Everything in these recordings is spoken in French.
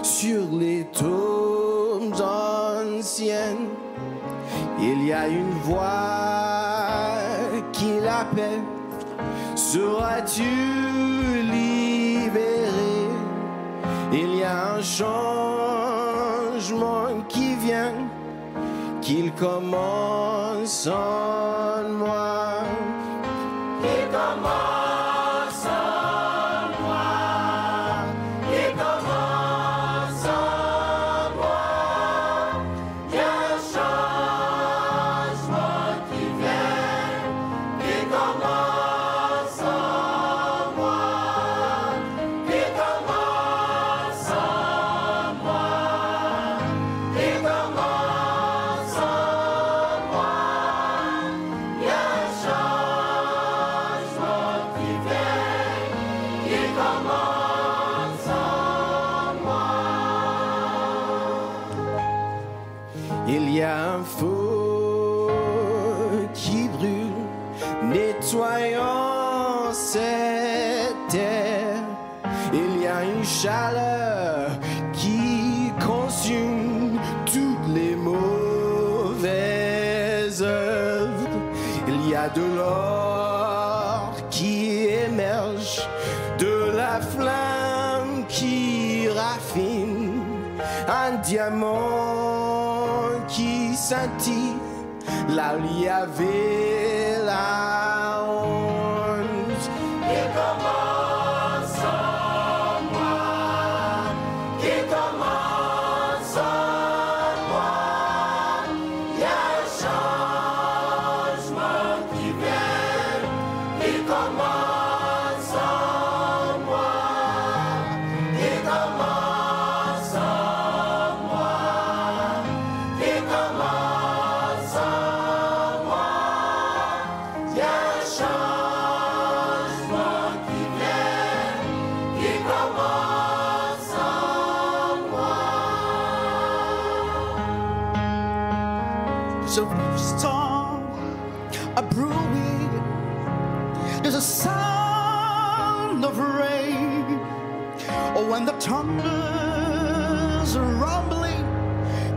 sur les tombes anciennes. Il y a une voix qui l'appelle. Seras-tu libéré? Il y a un changement qui vient, qu'il commence en moi. Qu'il commence en moi. Qu'il commence en moi. Il y a un changement qui vient, qu'il commence en moi. Qu'il commence en moi. Qu'il commence en moi. Il y a un changement qui vient, qui commence en moi. Il y a un feu qui brûle, nettoyant cette terre. Il y a une chaleur qui consume toutes les mauvaises œuvres. Il y a de l'or qui émerge, de la flamme qui raffine, un diamant qui scintille, là où il y avait la honte. Qui commence en moi, qui commence en moi. Il y a un changement qui vient, qui commence en moi, qui commence en moi, qui commence en moi. Il y a un changement qui vient, qui commence en moi. So storm a brewing, there's a sound of rain. Oh, when the thunders are rumbling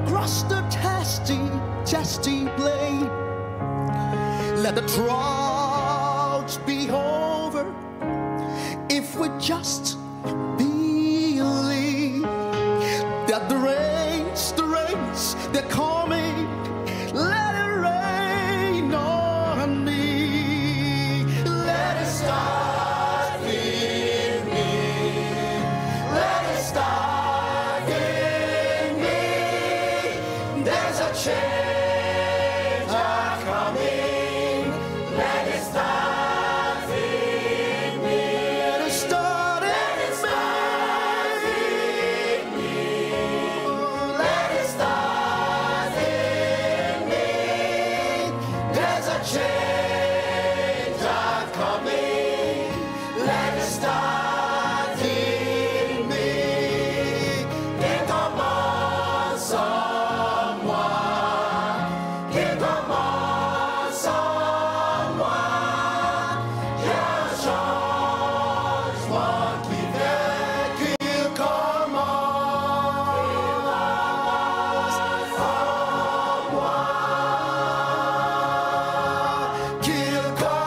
across the testy plain, let the droughts be over if we just believe that the rains, they're coming. Let it rain on me. Let it start in me. Let it start in me. There's a change coming. Let it start in me. Let it start in me. Let it start in me. There's a change coming. Let it start in me. Qui commence en moi. Qui commence en moi. Il y a un changement qui vient, qu'il commence en moi. Qu'il commence, qu'il commence en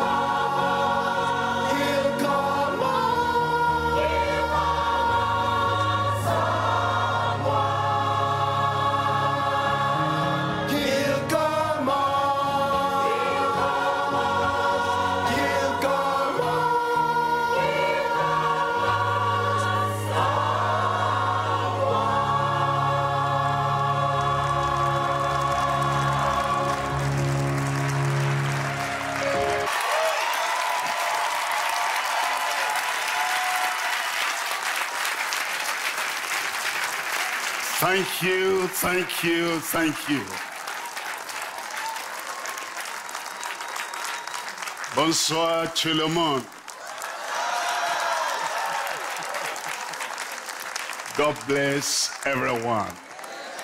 moi. Qu'il commence, qu'il Thank you, thank you, thank you. Bonsoir tout le monde. God bless everyone.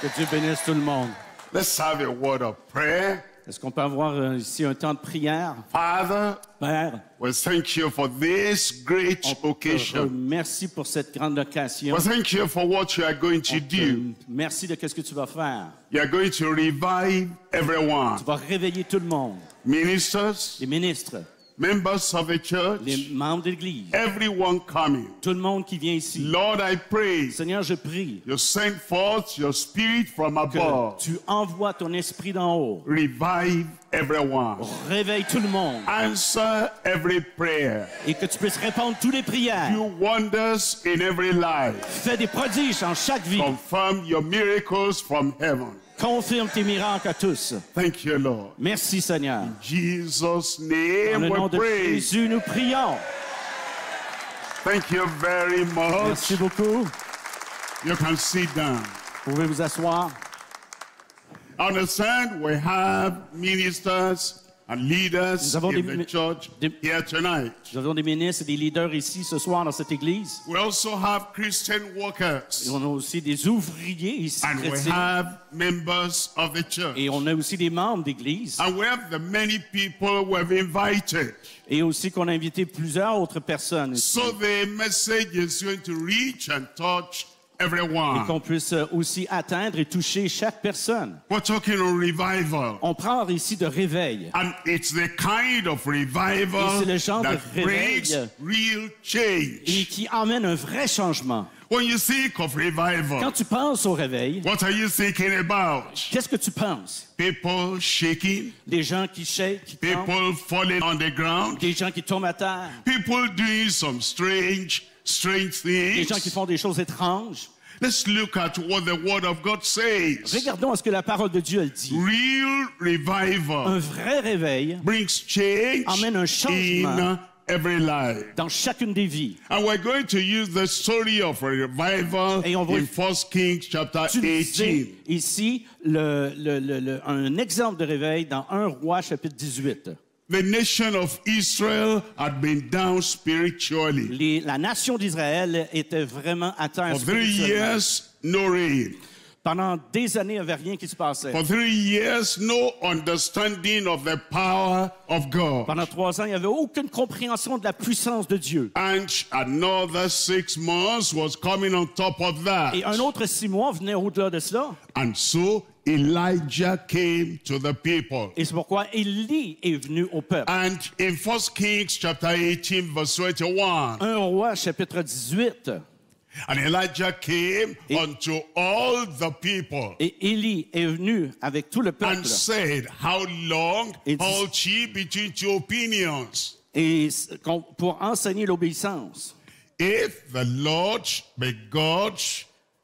Que Dieu bénisse tout le monde. Let's have a word of prayer Est-ce qu'on peut avoir ici un temps de prière? Father, Père, we thank you for this great on te occasion. remercie pour cette grande occasion. We thank you for what you are going to do. Merci de ce que tu vas faire. You are going to revive everyone. Tu vas réveiller tout le monde, Ministers, les ministres, members of the church, les membres de l'Église, everyone coming. tout le monde qui vient ici. Lord, I pray Seigneur, je prie you send forth your spirit from que above. tu envoies ton esprit d'en haut. Revive everyone. Réveille tout le monde Answer every prayer. et que tu puisses répondre toutes les prières. Do wonders in every life. Fais des prodiges en chaque vie. Confirm your miracles from heaven. Confirme tes miracles à tous. Thank you, Lord. Merci, Seigneur. In Jesus' Dans name le nom we de pray. Jésus, nous prions. Thank you very much. Merci beaucoup. You can sit down. Vous pouvez vous asseoir. I understand we have ministers and leaders Nous avons in des- the church des- here tonight. Nous avons des ministres et des leaders ici ce soir dans cette église. We also have Christian Et workers on a aussi des ouvriers ici and we chrétiens. have members of the church. Et on a aussi des membres d'église. And we have the many people we have invited. Et aussi qu'on a invité plusieurs autres personnes ici. So the message is going to reach and touch Et everyone. qu'on puisse aussi atteindre et toucher chaque personne. We're talking on revival. On parle ici de réveil. And it's the kind of Et revival c'est le genre de that réveil brings real et change. qui amène un vrai changement. When you think of Quand revival, tu penses au réveil, what are you thinking about? qu'est-ce que tu penses? People shaking, Des gens qui shake, qui tremblent, people falling on the ground, des gens qui tombent à terre, people doing some strange des gens qui things. font des choses étranges. Let's look at what the Word of God says. Regardons à ce que la parole de Dieu elle dit. Real Un revival vrai réveil brings change amène un changement in every life. dans chacune des vies. And we're going to use the story of a revival Et on va in 1 Kings chapter Utiliser 18. ici un exemple de réveil dans 1 Roi chapitre 18. The nation of Israel had been down spiritually. La nation d'Israël était vraiment à terre For 3 spirituellement. years, no rain. Pendant des années, il n'y avait rien qui se passait. For 3 years, no understanding of the power of God. Pendant 3 ans, il n'y avait aucune compréhension de la puissance de Dieu. And another 6 months was coming on top of that. Et un autre 6 mois venait au-delà de cela. And so Elijah came to the people. Et c'est pourquoi Élie est venu au peuple. And in 1 Kings chapter 18 verse 21, 1 Roi chapitre 18. and Elijah came unto all the people Et Élie est venu avec tout le peuple. and said, how long It's- halt ye between two opinions? Et pour enseigner l'obéissance. If the Lord be God,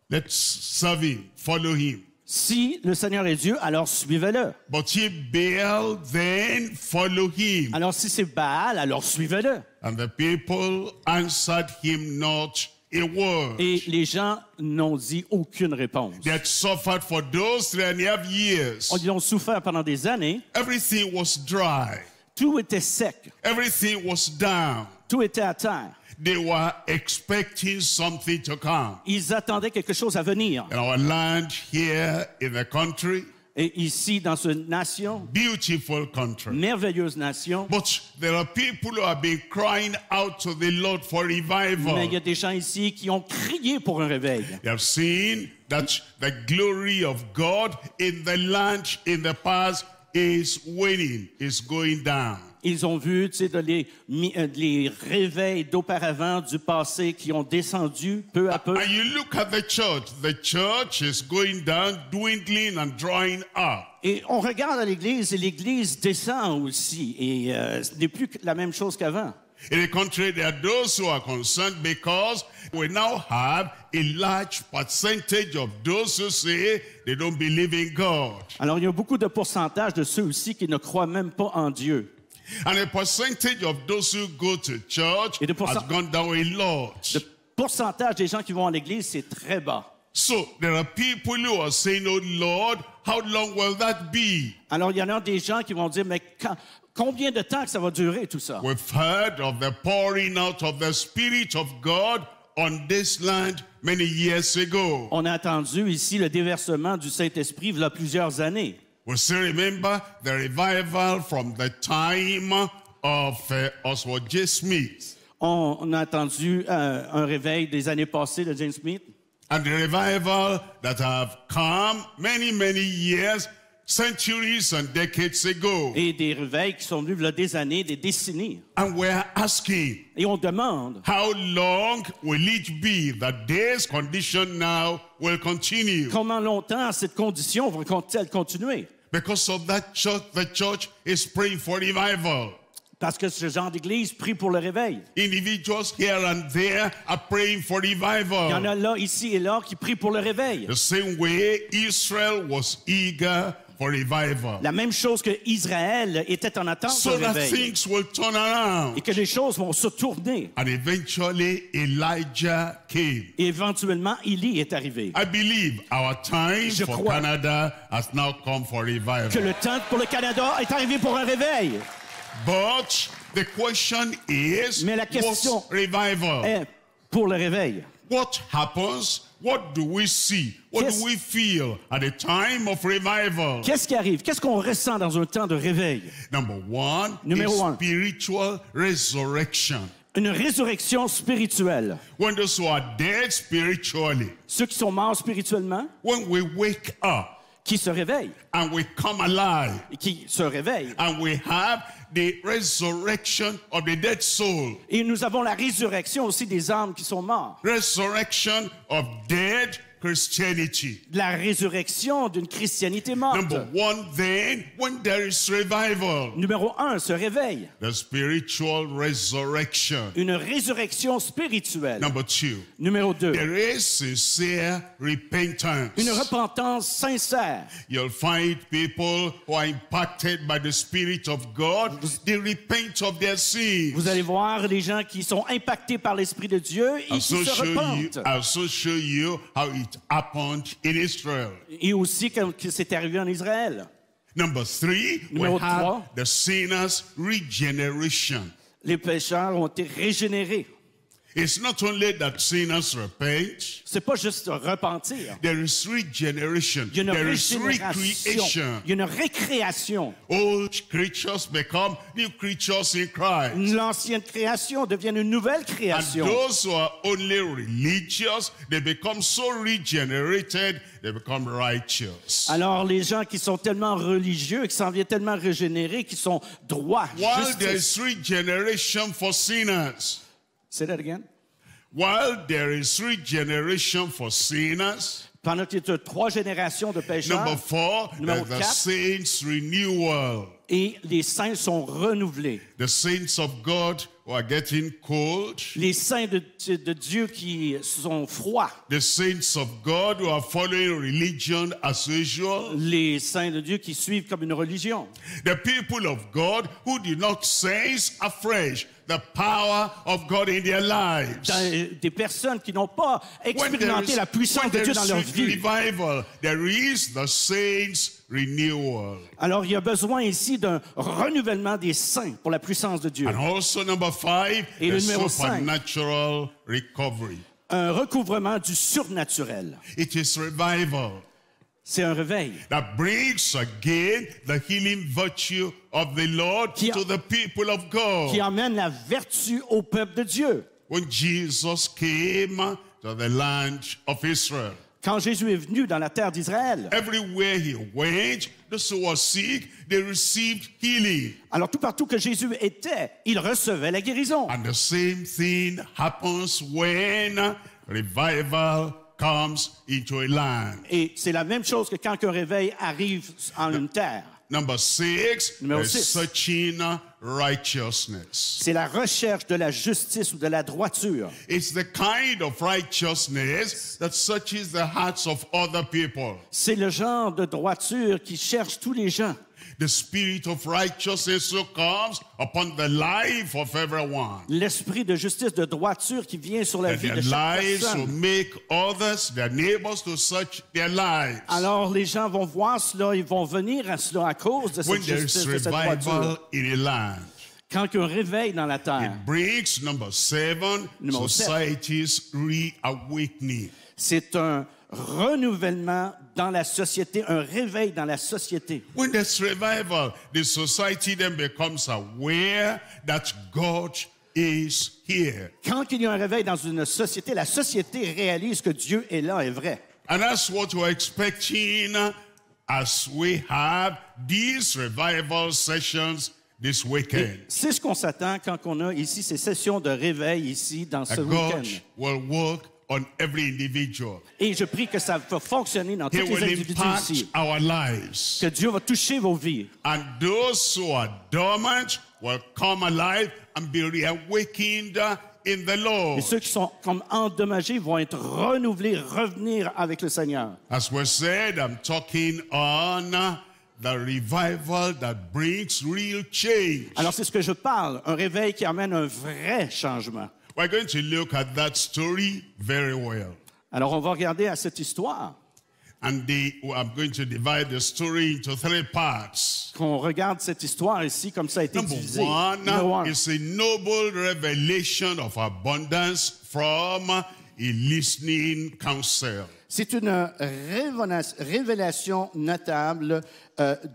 let's serve him, follow him. Si le Seigneur est Dieu, alors suivez-le. But ye Baal, then follow him. Alors si c'est Baal, alors suivez-le. And the people answered him not a word. Et les gens n'ont dit aucune réponse. They had suffered for those 3.5 years. Ils ont souffert pendant des années. Everything was dry. Tout était sec. Everything was down. Tout était à terre. They were expecting something to come. Ils attendaient quelque chose à venir. In our land here in the country, Et ici, dans cette nation, beautiful country. merveilleuse nation, But there are people who have been crying out to the Lord for mais il y revival. a des gens ici qui ont crié pour un réveil. They have seen that the glory of God in the land in the past is waning, is going down. Ils ont vu, tu sais, les réveils d'auparavant, du passé, qui ont descendu peu à peu. And you look at the church is going down, dwindling and drying up. Et on regarde à l'Église, et l'Église descend aussi. Et ce n'est plus la même chose qu'avant. In the country, there are those who are concerned because we now have a large percentage of those who say they don't believe in God. Alors, il y a beaucoup de pourcentage de ceux aussi qui ne croient même pas en Dieu. And the percentage of those who go to church Et le has gone down a lot. Le pourcentage des gens qui vont à l'Église, c'est très bas. So there are people who are saying, oh Lord, how long will that be? Alors, il y en a des gens qui vont dire, mais combien de temps que ça va durer tout ça? We've heard of the pouring out of the Spirit of God on this land many years ago. On a entendu ici le déversement du Saint-Esprit il y a plusieurs années. We still remember the revival from the time of Oswald J. Smith. On a entendu un réveil des années passées de James Smith. And the revival that have come many, many years, centuries and decades ago. Et des réveils qui sont venus il y a des années, des décennies. And we're asking, Et on demande, how long will it be that this condition now will continue? comment longtemps cette condition va-t-elle continuer? Because of that church, the church is praying for revival. Parce que ce genre d'église prie pour le réveil. Individuals here and there are praying for Il y en revival. a là, ici et là, qui prient pour le réveil. The same way Israel was eager for revival. La même chose que Israël était en attente So du that réveil. things will turn around. Et que les choses vont se tourner. And eventually Elijah came. Et éventuellement, Élie est arrivé. I believe our time Je for crois Canada has now come for Que revival. le temps pour le Canada est arrivé pour un réveil. But the question is, Mais la question what's revival? est pour le réveil. What happens? What do we see? What Qu'est-ce- do we feel at the time of revival? Qu'est-ce qui arrive? Qu'est-ce qu'on ressent dans un temps de réveil? Number one Numéro is un. spiritual resurrection. Une résurrection spirituelle. When those who are dead spiritually, Ceux qui sont morts spirituellement, when we wake up qui se réveillent, and we come alive et qui se réveillent. and we have the resurrection of the dead soul, Et nous avons la résurrection aussi des âmes qui sont mortes. resurrection of dead Christianity. La résurrection d'une chrétianité morte. Number one, then, when there is revival, Numéro 1, se réveille. the spiritual resurrection. Une résurrection spirituelle. Number two, Numéro 2, there is sincere repentance. une repentance sincère. You'll find people who are impacted by the Spirit of God, they repent of their sins. Vous allez voir les gens qui sont impactés par l'Esprit de Dieu et qui se repentent. I'll also show you how it happened in Israel. Et aussi comme que c'est arrivé en Israël. Number three, we Numéro have 3. the sinner's regeneration. Les pécheurs ont été régénérés. It's not only that sinners repent, C'est pas juste repentir. there is regeneration, Il y a une there is régénération. recreation. Il y a une récréation. Old creatures become new creatures in Christ. L'ancienne création devient une nouvelle And création. those who are only religious, they become so regenerated, they become righteous. Alors, les gens qui sont tellement religieux, qui s'en viennent tellement régénérés, qui sont droits, While there justice. is regeneration for sinners, Say that again. while there is regeneration for sinners, Pendant qu'il y a 3 générations de pécheurs, number four, Numéro the 4. saints' renewal. et les saints sont renouvelés. The saints of God who are getting cold, Les saints de Dieu qui sont froids. the saints of God who are following religion as usual, Les saints de Dieu qui suivent comme une religion. the people of God who do not sense afresh the power of God in their lives. Des personnes qui n'ont pas expérimenté la puissance de Dieu dans leur vie. Revival, there is the saints' renewal. Alors, il y a besoin ici d'un renouvellement des saints pour la puissance de Dieu. And also number five, Et le the numéro cinq. supernatural recovery. Un recouvrement du surnaturel. It is revival C'est un réveil that brings again the healing virtue of the Lord Qui- to the people of God. qui emmène la vertu au peuple de Dieu. When Jesus came to the land of Israel, Quand Jésus est venu dans la terre d'Israël, everywhere he went, those who were sick, they received healing. alors tout partout que Jésus était, il recevait la guérison. And the same thing happens when revival comes into a land. Et c'est la même chose que quand un réveil arrive en une terre. Number six, Numéro the 6. searching righteousness. C'est la recherche de la justice ou de la droiture. It's the kind of righteousness that searches the hearts of other people. C'est le genre de droiture qui cherche tous les gens. The spirit of righteousness who comes upon the life of everyone. L'esprit de justice, de droiture qui vient sur la That vie their de chaque lives will personne. make others, their neighbors, to search their lives. Alors les gens vont voir cela, ils vont venir à cela à cause de When cette there justice, is de cette revival droiture. in a land, Quand il y a un réveil dans la terre, it brings, number seven, Numéro sept. society's reawakening. c'est un renouvellement dans la société, un réveil dans la société. When there's revival, the society then becomes aware that God is here. Quand il y a un réveil dans une société, la société réalise que Dieu est là, est vrai. And that's what we're expecting as we have these revival sessions this weekend. C'est ce qu'on s'attend quand on a ici ces sessions de réveil ici dans ce That week-end. God will work on every individual. Et je prie que ça va fonctionner dans tous He les will individus impact ici. our lives. Que Dieu va toucher vos vies. And those who are dormant will come alive and be reawakened in the Lord. Et ceux qui sont comme endommagés vont être renouvelés, revenir avec le Seigneur. As we said, I'm talking on the revival that brings real change. Alors c'est ce que je parle, un réveil qui amène un vrai changement. We're going to look at that story very well. Alors on va regarder à cette histoire, And I'm going to divide the story into 3 parts. qu'on regarde cette histoire ici comme ça a été Number divisé. one Numéro un, is a noble revelation of abundance from a listening counsel. c'est une révélation notable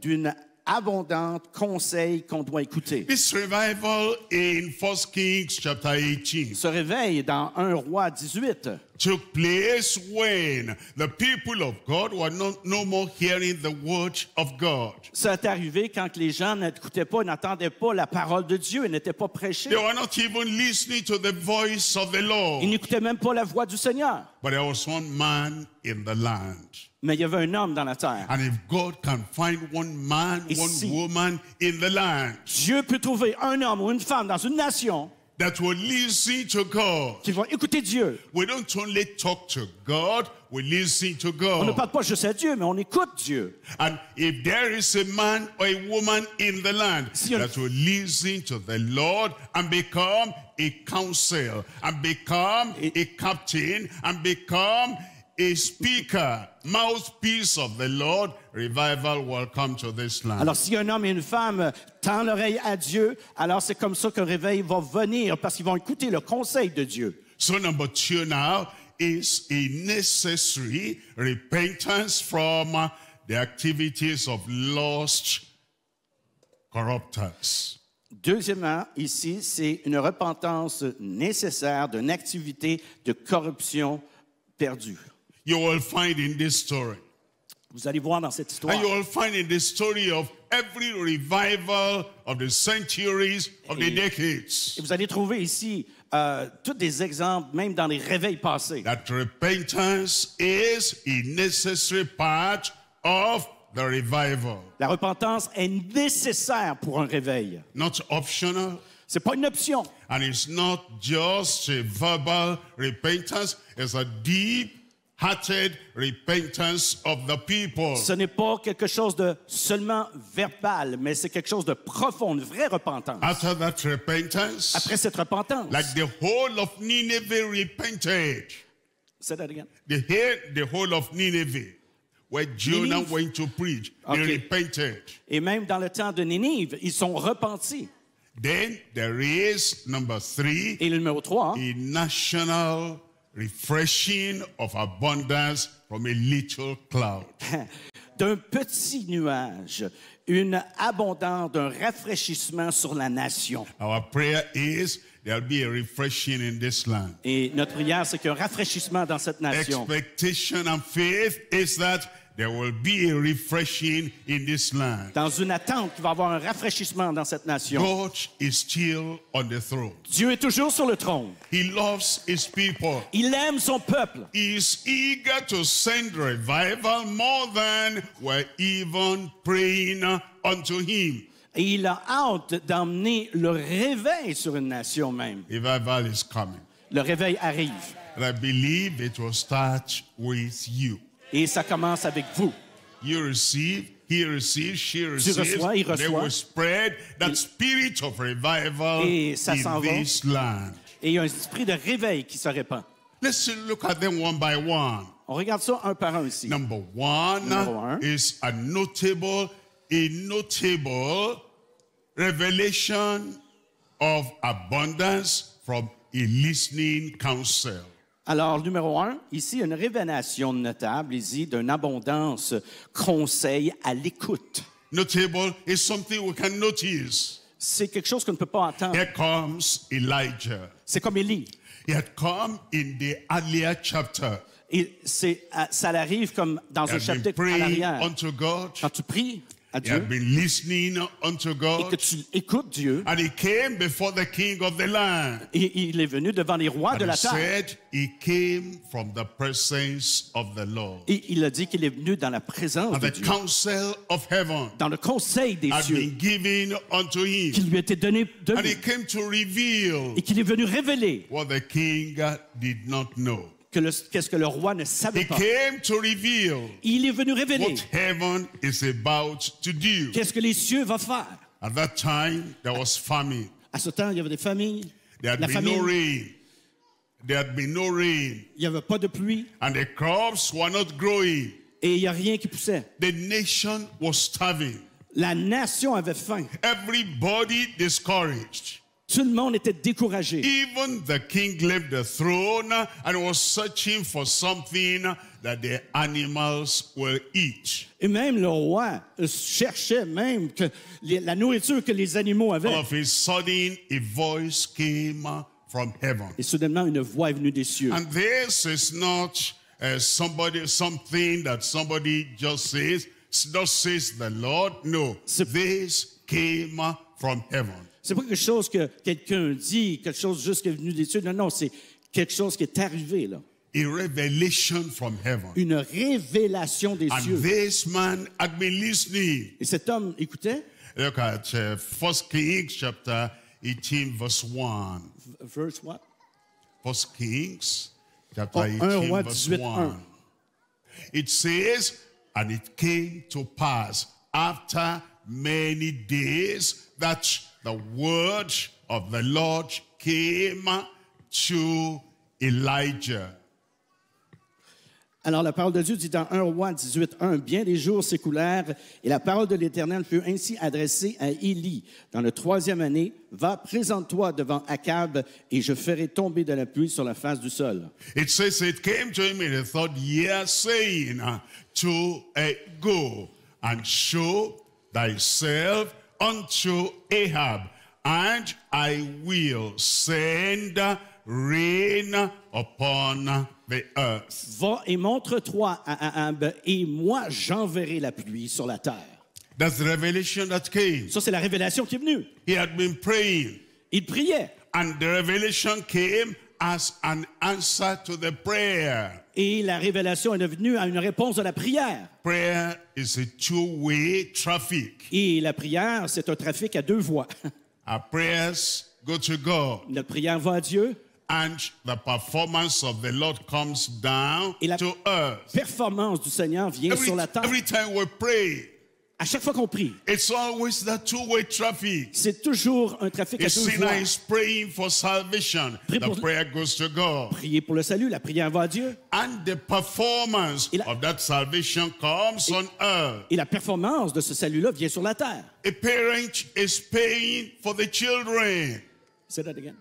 d'une abondante conseil qu'on doit écouter. This revival in 1 Kings chapter 18 Ce réveil dans 1 Roi 18 took place when the people of God were no more hearing the word of God. ça est arrivé quand les gens n'écoutaient pas, n'entendaient pas la parole de Dieu et n'étaient pas prêchés. They were not even listening to the voice of the Ils Lord. n'écoutaient même pas la voix du Seigneur. But there was one man in the land. Mais il y avait un homme dans la terre. And if God can find one man, Et one si- woman in the land Dieu peut trouver un homme ou une femme dans une nation that will listen to God, qui va écouter Dieu. we don't only talk to God, we listen to On ne God. parle pas juste à Dieu, mais on écoute Dieu. And if there is a man or a woman in the land Si on- that will listen to the Lord and become a counsel, and become a captain, and become a speaker, mouthpiece of the Lord, revival will come to this land. Alors, si un homme et une femme tendent l'oreille à Dieu, alors c'est comme ça qu'un réveil va venir parce qu'ils vont écouter le conseil de Dieu. So number 2 now is a necessary repentance from the activities of lost corruptors. Deuxièmement, ici, c'est une repentance nécessaire d'une activité de corruption perdue. You will find in this story. Vous allez voir dans cette histoire. And you will find in the story of every revival of the centuries, of the decades, Et vous allez trouver ici tous des exemples, même dans les réveils passés. that repentance is a necessary part of the revival. La repentance est nécessaire pour un réveil. Not optional, C'est pas une option. and it's not just a verbal repentance, it's a deep-hearted repentance of the people. Ce n'est pas quelque chose de seulement verbal, mais c'est quelque chose de profond, une vraie repentance. After that repentance, Après cette repentance, like the whole of Nineveh repented. say that again. The whole of Nineveh, where Jonah Nineveh? went to preach, they Okay. repented. Et même dans le temps de Nénive, ils sont repentis. Then there is number 3, Et le numéro 3, a national refreshing of abundance from a little cloud. d'un petit nuage, une abondance, d'un rafraîchissement sur la nation. Our prayer is there'll be a refreshing in this land. Et notre prière, c'est qu'il y a un rafraîchissement dans cette nation. Expectation and faith is that there will be a refreshing in this land. Dans une attente qu'il va y avoir un rafraîchissement dans cette nation. God is still on the throne. Dieu est toujours sur le trône. He loves his people. Il aime son peuple. He is eager to send revival more than we're even praying unto him. Et il a hâte d'emmener le réveil sur une nation même. Revival is coming. Le réveil arrive. And I believe it will start with you. Et ça commence avec vous. You receive, he receives, she receives. reçois, il They reçoit. will spread that spirit of revival Et ça s'en in va. this land. Et il y a un esprit de réveil qui se répand. Let's look at them one by one. On regarde ça un par un ici. Number 1 Numéro un. is a notable revelation of abundance from a listening counsel. Alors, numéro 1, ici, une révélation notable, ici, d'une abondance conseil à l'écoute. Notable is something we can notice. C'est quelque chose qu'on ne peut pas entendre. Here comes Elijah. C'est comme Élie. He had come in the earlier chapter. Et ça arrive comme dans He un had been chapitre à praying l'arrière. unto God. Quand tu pries à He Dieu had been listening unto et que God. tu écoutes Dieu, And he came before the king of the land. et il est venu devant les rois And de he la terre. said he came from the presence of the Lord. Et il a dit qu'il est venu dans la présence And de the Dieu, counsel of heaven dans le conseil des had cieux, been given unto qui him. lui a été donné de And he lui, came to reveal et qu'il est venu révéler what the king did not know. qu'est-ce que le roi ne savait He pas. came to reveal Il est venu révéler what heaven is about to do. qu'est-ce que les cieux vont faire. At that time, there was famine. À ce temps, il y avait des familles, There had la been no famine, rain. There had been no rain. il n'y avait pas de pluie, And the crops were not growing. et il n'y a rien qui poussait. The nation was starving. La nation avait faim. Everybody discouraged. Tout le monde était découragé. Even the king left the throne and was searching for something that the animals will eat. Et même le roi cherchait même que la nourriture que les animaux All avaient. of a sudden, a voice came from heaven. Et soudainement, une voix est venue des cieux. And this is not something that somebody just says. Thus says the Lord. No, this came from heaven. C'est pas quelque chose que quelqu'un dit, quelque chose juste qui est venu des cieux. Non, non, c'est quelque chose qui est arrivé, là. A revelation from heaven. Une révélation des And cieux. this man had been listening. Et cet homme écoutait. Look at 1 Kings chapter 18 verse 1. Verse what? 1 Kings chapter 1 18 Roi verse 18, 1. It says, and it came to pass after many days that the word of the Lord came to Elijah. Alors la parole de Dieu dit dans 1 Roi 18:1, bien des jours s'écoulèrent et la parole de l'Éternel fut ainsi adressée à Élie. Dans la 3e année, va, présente-toi devant Akab et je ferai tomber de la pluie sur la face du sol. It says it came to him in the 3rd year, saying to go and show thyself unto Ahab, and I will send rain upon the earth. Va et montre-toi à Ahab et moi j'enverrai la pluie sur la terre. That's the revelation that came. Ça, c'est la révélation qui est venue. He had been praying, Il priait. and the revelation came as an answer to the prayer. Et la révélation est devenue à une réponse de la prière. Prayer is a two-way traffic. Et la prière, c'est un trafic à 2 voies. Our prayers go to God, Notre prière va à Dieu. and the performance of the Lord comes down Et la to earth. performance du Seigneur vient sur la terre. Every time we pray, À chaque fois qu'on prie, it's always that two-way traffic. c'est toujours un trafic à A 2 sinner voies. is praying for salvation. Prie The pour- prayer goes to God. Prier pour le salut, la prière va à Dieu. And the performance Et la- of that salvation comes on earth. Et la performance de ce salut-là vient sur la terre. A parent is paying for the children. Say that again.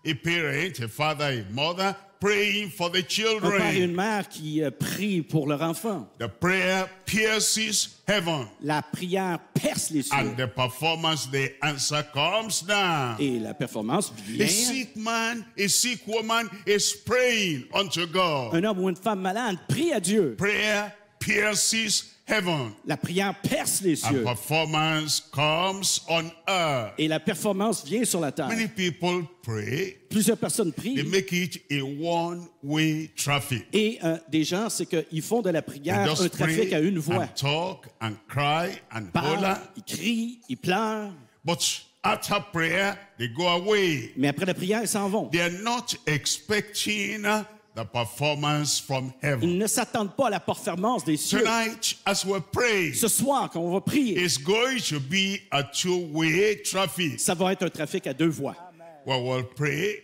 A parent, a father, a mother, praying for the Un père et children. une mère qui prient pour leur enfant. The prayer pierces heaven. La prière perce les cieux. And the performance, the answer comes down. Et la performance A vient. sick man, a sick woman is praying unto God. Un homme ou une femme malade prie à Dieu. Prayer pierces heaven. La prière perce les And cieux. performance comes on earth. Et la performance vient sur la terre. Many people pray, Plusieurs personnes they prient. make it a one-way traffic. Et des gens, c'est qu'ils font de la They prière un just trafic pray à une voix. and talk and cry and Ils parlent, holler. ils crient, ils pleurent. But after prayer, they go away. Mais après la prière, ils s'en vont. They are not expecting the performance from heaven. Ils ne s'attendent pas à la performance des cieux. Tonight, as we pray, Ce soir, quand on va prier, it's going to be a two-way traffic. ça va être un trafic à 2 voies. We will pray,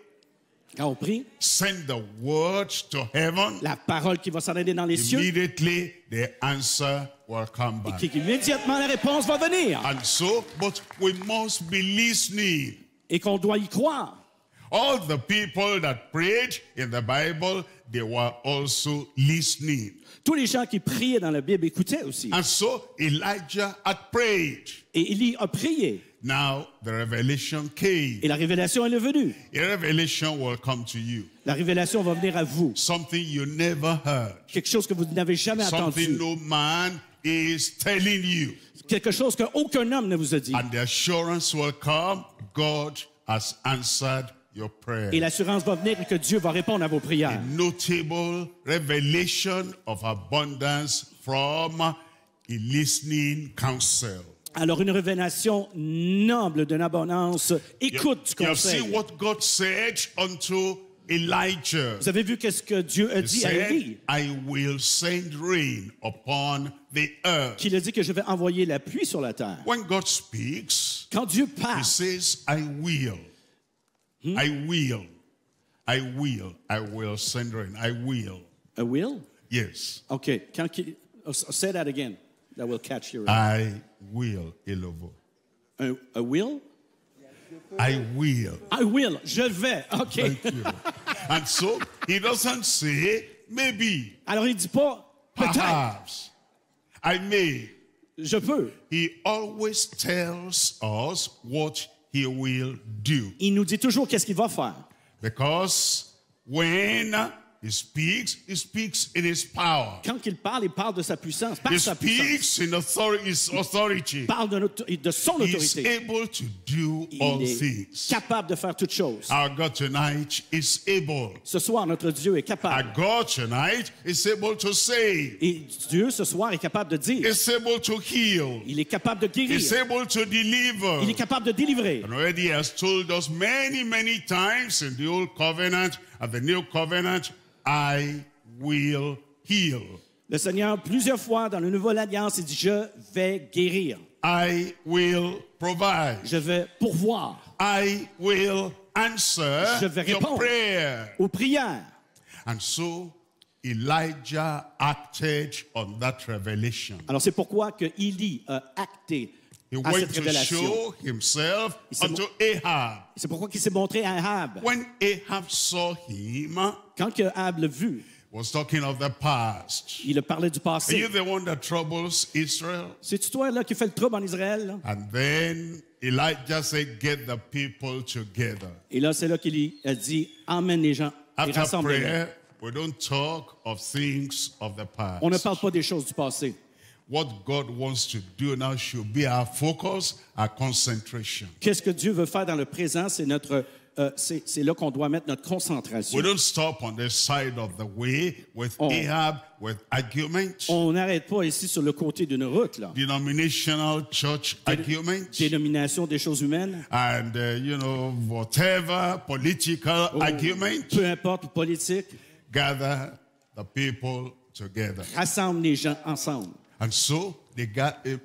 Quand on prie, send the word to heaven. la parole qui va s'en aller dans les cieux, Immediately, the answer will come back. immédiatement la réponse va venir. And so, but we must be listening. Et qu'on doit y croire. All the people that prayed in the Bible, they were also listening. Tous les gens qui priaient dans la Bible écoutaient aussi. And so Elijah had prayed. Et Élie a prié. Now the revelation came. Et la révélation elle est venue. A revelation will come to you. La révélation va venir à vous. Something you never heard. Quelque chose que vous n'avez jamais Something entendu. no man is telling you. Quelque chose qu'aucun homme ne vous a dit. And the assurance will come, God has answered your prayer. Et l'assurance va venir et que Dieu va répondre à vos prières. Notable revelation of abundance from a listening counsel. Alors une révélation noble d'une abondance. Écoute du You have seen conseil. what God said unto Elijah. Vous avez vu qu'est-ce que Dieu a He dit à said, Élie? I will send rain upon the earth. Qu'il a dit que je vais envoyer la pluie sur la terre. When God speaks, Quand Dieu He parle, says, I will. I will. I will. I will send rain. I will. a will? Yes. Okay, say that again. That will catch your I will. Elovo. a will? I will. I will. Je vais. Okay. Thank you. And so he doesn't say maybe, Alors il dit pas peut-être. perhaps, I may. Je peux. He always tells us what he will do. Il nous dit toujours qu'est-ce qu'il va faire. Because when he speaks in his power. Quand il parle de sa puissance, par He sa puissance. speaks in his authority. Il parle de son He's autorité. able to do all Il est things. capable de faire toutes choses. Our God tonight is able. Ce soir, notre Dieu est Our capable. God tonight is able to save. Et Dieu, ce soir, est capable de dire. Is able to heal. Il est capable de guérir. Is able to deliver. Il est capable de délivrer. And already has told us many times in the Old Covenant and the New Covenant, I will heal. Le Seigneur, plusieurs fois dans la Nouvelle Alliance, il dit, je vais guérir. I will provide. Je vais pourvoir I will answer Je vais your répondre. prayer. aux prières. And so Elijah acted on that revelation. Alors c'est pourquoi que Élie a acté He à went cette to révélation. show himself Il s'est unto Ahab. C'est pourquoi qu'il s'est montré à Ahab. When Ahab saw him, Quand que Ahab l'a vu, was talking of the past. il a parlé du Are you passé. the one that troubles Israel? C'est-tu toi là qui fais le trouble en Israël? Là? And then Elijah said, get the people together. Et là, c'est là qu'il a dit, emmène les gens et After rassemble-les. prayer, we don't talk of things of the past. On ne parle pas des choses du passé. What God wants to do now should be our focus, our concentration. Qu'est-ce que Dieu veut faire dans le présent? C'est c'est là qu'on doit mettre notre concentration. We don't stop on the side of the way with Oh. Ahab, with argument, On n'arrête pas ici sur le côté d'une route, là. denominational church argument, Dénomination des choses humaines, and, whatever political argument. peu importe, politique, Gather the people together. rassemble les gens ensemble. And so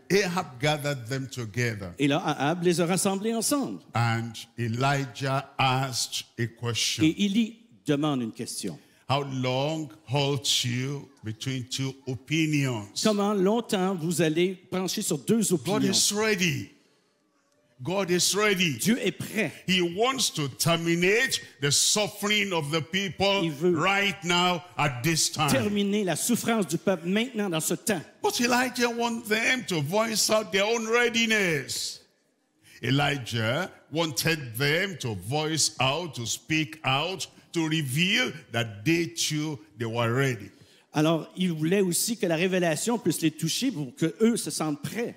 Ahab gathered them together. Et là, Ahab les a rassemblés ensemble. And Elijah asked a question. Et Élie demande une question. How long halt you between two opinions? Comment longtemps vous allez pencher sur deux God opinions? is ready. God is ready. Dieu est prêt. He wants to terminate the suffering of the people Il veut right now at this time. Terminer la souffrance du peuple maintenant dans ce temps. But Elijah wants them to voice out their own readiness. Elijah wanted them to voice out, to speak out, to reveal that they too, they were ready. Alors, il voulait aussi que la révélation puisse les toucher pour qu'eux se sentent prêts.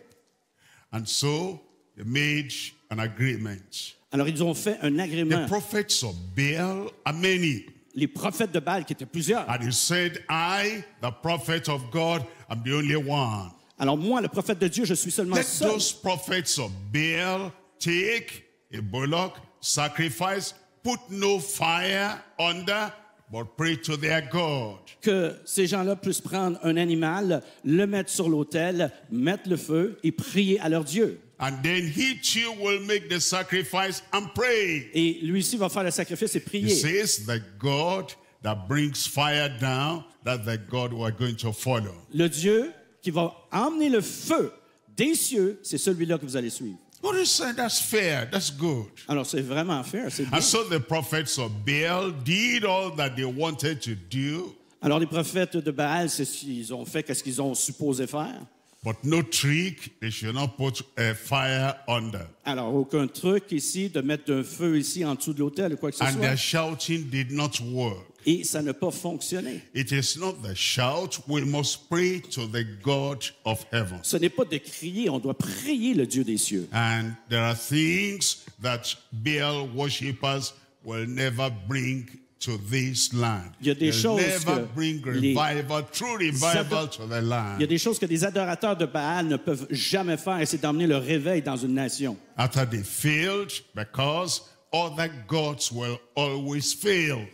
And so they made an agreement. Alors, ils ont fait un The agrément. prophets of Baal are many. Les prophètes de Baal, qui étaient plusieurs. And he said, I, the prophet of God, am the only one. Alors, moi, le prophète de Dieu, je suis seulement Let seul. those prophets of Baal take a bullock, sacrifice, put no fire under, but pray to their God. Que ces gens-là puissent prendre un animal, le mettre sur l'autel, mettre le feu et prier à leur Dieu. And then he too will make the sacrifice and pray. Et lui aussi va faire le sacrifice et He prier. says, the God that brings fire down, that's the God we are going to follow. Le Dieu qui va emmener le feu des cieux, c'est celui-là que vous allez suivre. What is saying? That's fair. That's good. Alors, c'est vraiment fair, c'est bien. And so the prophets of Baal did all that they wanted to do, Alors, les prophètes de Baal, ils ont fait ce qu'ils ont supposé faire. but no trick. They should not put a fire under. Alors, aucun truc ici de mettre un feu ici en dessous de l'autel ou quoi que ce And soit. their shouting did not work. Et ça n'a pas fonctionné. It is not the shout. We must pray to the God of heaven. Ce n'est pas de crier, on doit prier le Dieu des cieux. And there are things that Baal worshippers will never bring to this land. Il y a des They'll choses never que bring les revival, true revival to the Il y a land. des choses que des adorateurs de Baal ne peuvent jamais faire, et c'est d'emmener le réveil dans une nation. After they failed, because other gods will always fail.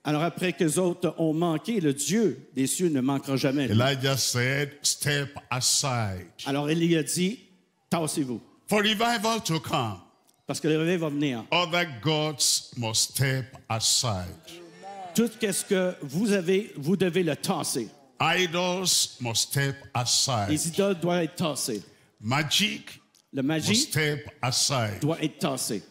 Alors après que les autres ont manqué, le Dieu des cieux ne manquera jamais. Elijah said, step aside. Alors Élie a dit, tassez-vous, For revival to come, parce que le réveil va venir. other gods must step aside. Tout ce que vous avez, vous devez le tasser. Idols must step aside. Les idoles doivent être tassées. Magic Le must magie step aside. doit être tassé.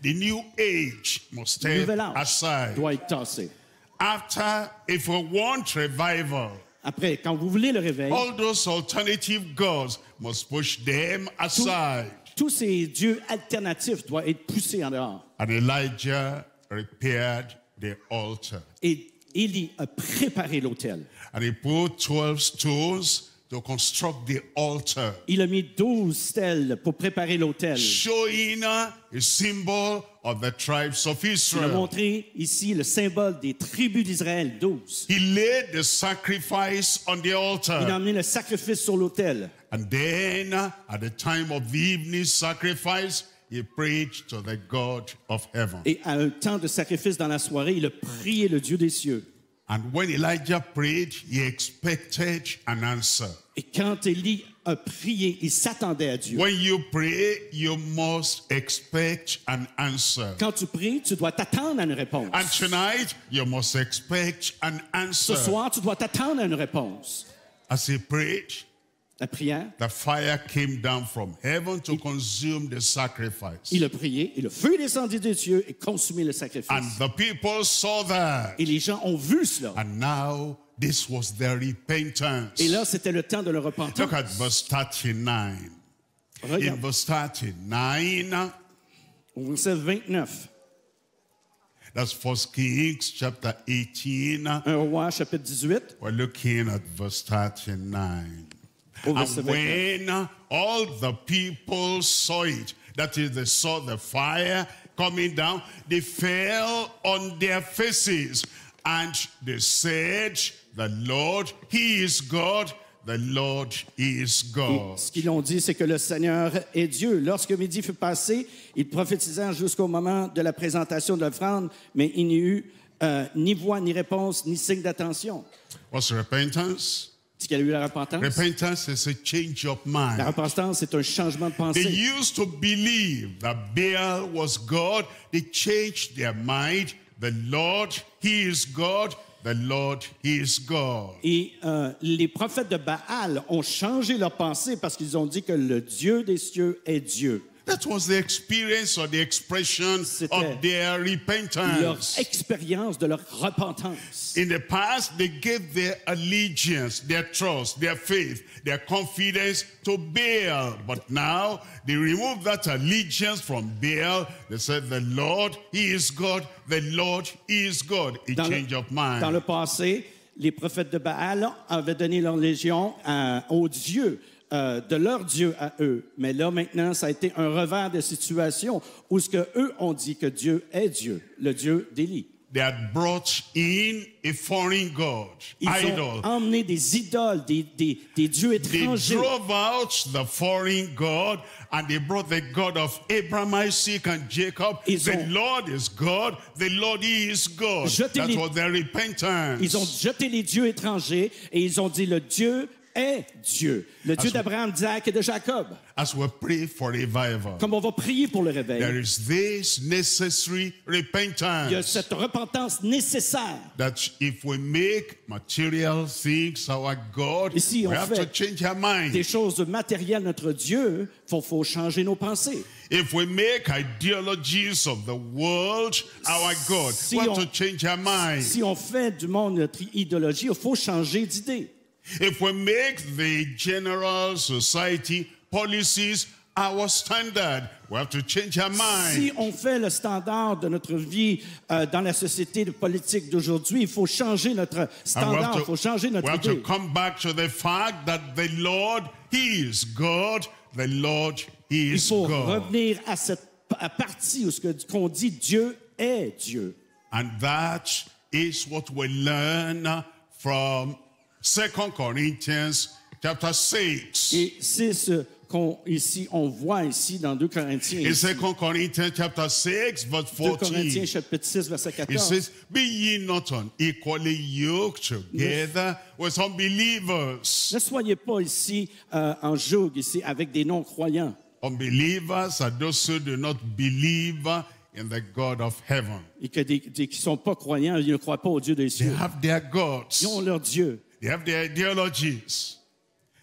The new age must Le step nouvel âge aside. doit être tassé. After, if we want revival, Après, quand vous voulez le réveil, all those alternative gods must push them aside. tous ces dieux alternatifs doivent être poussés en dehors. And Elijah repaired the altar. Et Élie a préparé l'autel. And he put 12 stones to construct the altar, Il a mis 12 stèles pour préparer l'autel. showing a symbol of the tribes of Il a Israel. montré ici le symbole des tribus d'Israël, 12. He laid the sacrifice on the Il a altar. emmené le sacrifice sur l'autel. And then, at the time of the evening sacrifice, he prayed to the God of heaven. Et à un temps de sacrifice dans la soirée, il a prié le Dieu des cieux. And when Elijah prayed, he expected an answer. Et quand Élie a prié, il s'attendait à Dieu. When you pray, you must expect an answer. Quand tu pries, tu dois t'attendre à une réponse. And tonight, you must expect an Ce answer. soir, tu dois t'attendre à une réponse. As he prayed, La prière, the fire came down from heaven to consume the sacrifice. il a prié et le feu descendit des cieux et consumé le sacrifice. And the people saw that. Et les gens ont vu cela. And now, this was their repentance. Et là, c'était le temps de leur repentance. Look at verse 39. In Regarde, verse 39, au verset 29, that's 1 Kings chapter 18. 1 Roi, chapitre 18, We're looking at verse 39. au verset And 29. when all the people saw it, that is, they saw the fire coming down, they fell on their faces and they said, the Lord, He is God, the Lord is Et God. ce qu'ils ont dit, c'est que le Seigneur est Dieu. Lorsque midi fut passé, ils prophétisèrent jusqu'au moment de la présentation de l'offrande, mais il n'y eut ni voix, ni réponse, ni signe d'attention. What's repentance? Est-ce qu'il y a eu la repentance? Repentance is a change of La mind. repentance, c'est un changement de They pensée. used to believe that Baal was God. They changed their mind. The Lord, He is God. The Lord, He is God. Et les prophètes de Baal ont changé leur pensée parce qu'ils ont dit que le Dieu des cieux est Dieu. That was the experience or the expression C'était of their Leur repentance. expérience de leur repentance. In the past, they gave their allegiance, their trust, their faith, their confidence to Baal. But now, they removed that allegiance from Baal. They said, the Lord, He is God. The Lord, He is God. A change of mind. Dans le passé, les prophètes de Baal avaient donné leur légion aux dieux, de leur Dieu à eux. Mais là, maintenant, ça a été un revers de situation où ce que eux ont dit que Dieu est Dieu, le Dieu d'Élie. They had brought in a foreign god, Ils idol. ont emmené des idoles, des dieux They étrangers. drove out the foreign god and they brought the God of Abraham, Isaac, and Jacob. Ils The ont- Lord is God. The Lord He is God. Jeté That les- was their repentance. Ils ont jeté les dieux étrangers et ils ont dit le Dieu est Dieu. Le Dieu d'Abraham, d'Isaac et de Jacob. As we pray for revival, Comme on va prier pour le réveil, there is this necessary il y a repentance cette repentance nécessaire. that if we make material things our God, Et si we on have to fait change our mind. des choses matérielles, notre Dieu, faut changer nos pensées. If we make ideologies of the world our God, Si we have on- to change our mind. Si on fait du monde notre idéologie, il faut changer d'idée. If we make the general society policies our standard, we have to change our mind. Si on fait le standard de notre vie dans la société politique d'aujourd'hui, il faut changer notre And standard, il faut changer we notre have to idée. come back to the fact that the Lord, He is God. The Lord, He Il is faut God. revenir à cette partie où qu'on dit Dieu est Dieu. And that is what we learn from 2 Corinthians chapter 6. Et c'est ce on voit ici dans 2 Corinthiens. In 2 Corinthians chapter 6, verse 2 Corinthiens 14. chapitre 6 verset It 14. says, be ye not unequally yoked together with unbelievers. Ne soyez pas ici en joug ici avec des non-croyants. Unbelievers are those who do not believe in the God of heaven. Et que qui ne sont pas croyants, ils ne croient pas au Dieu des They cieux. have their gods. Ils ont leur Dieu. They have their ideologies.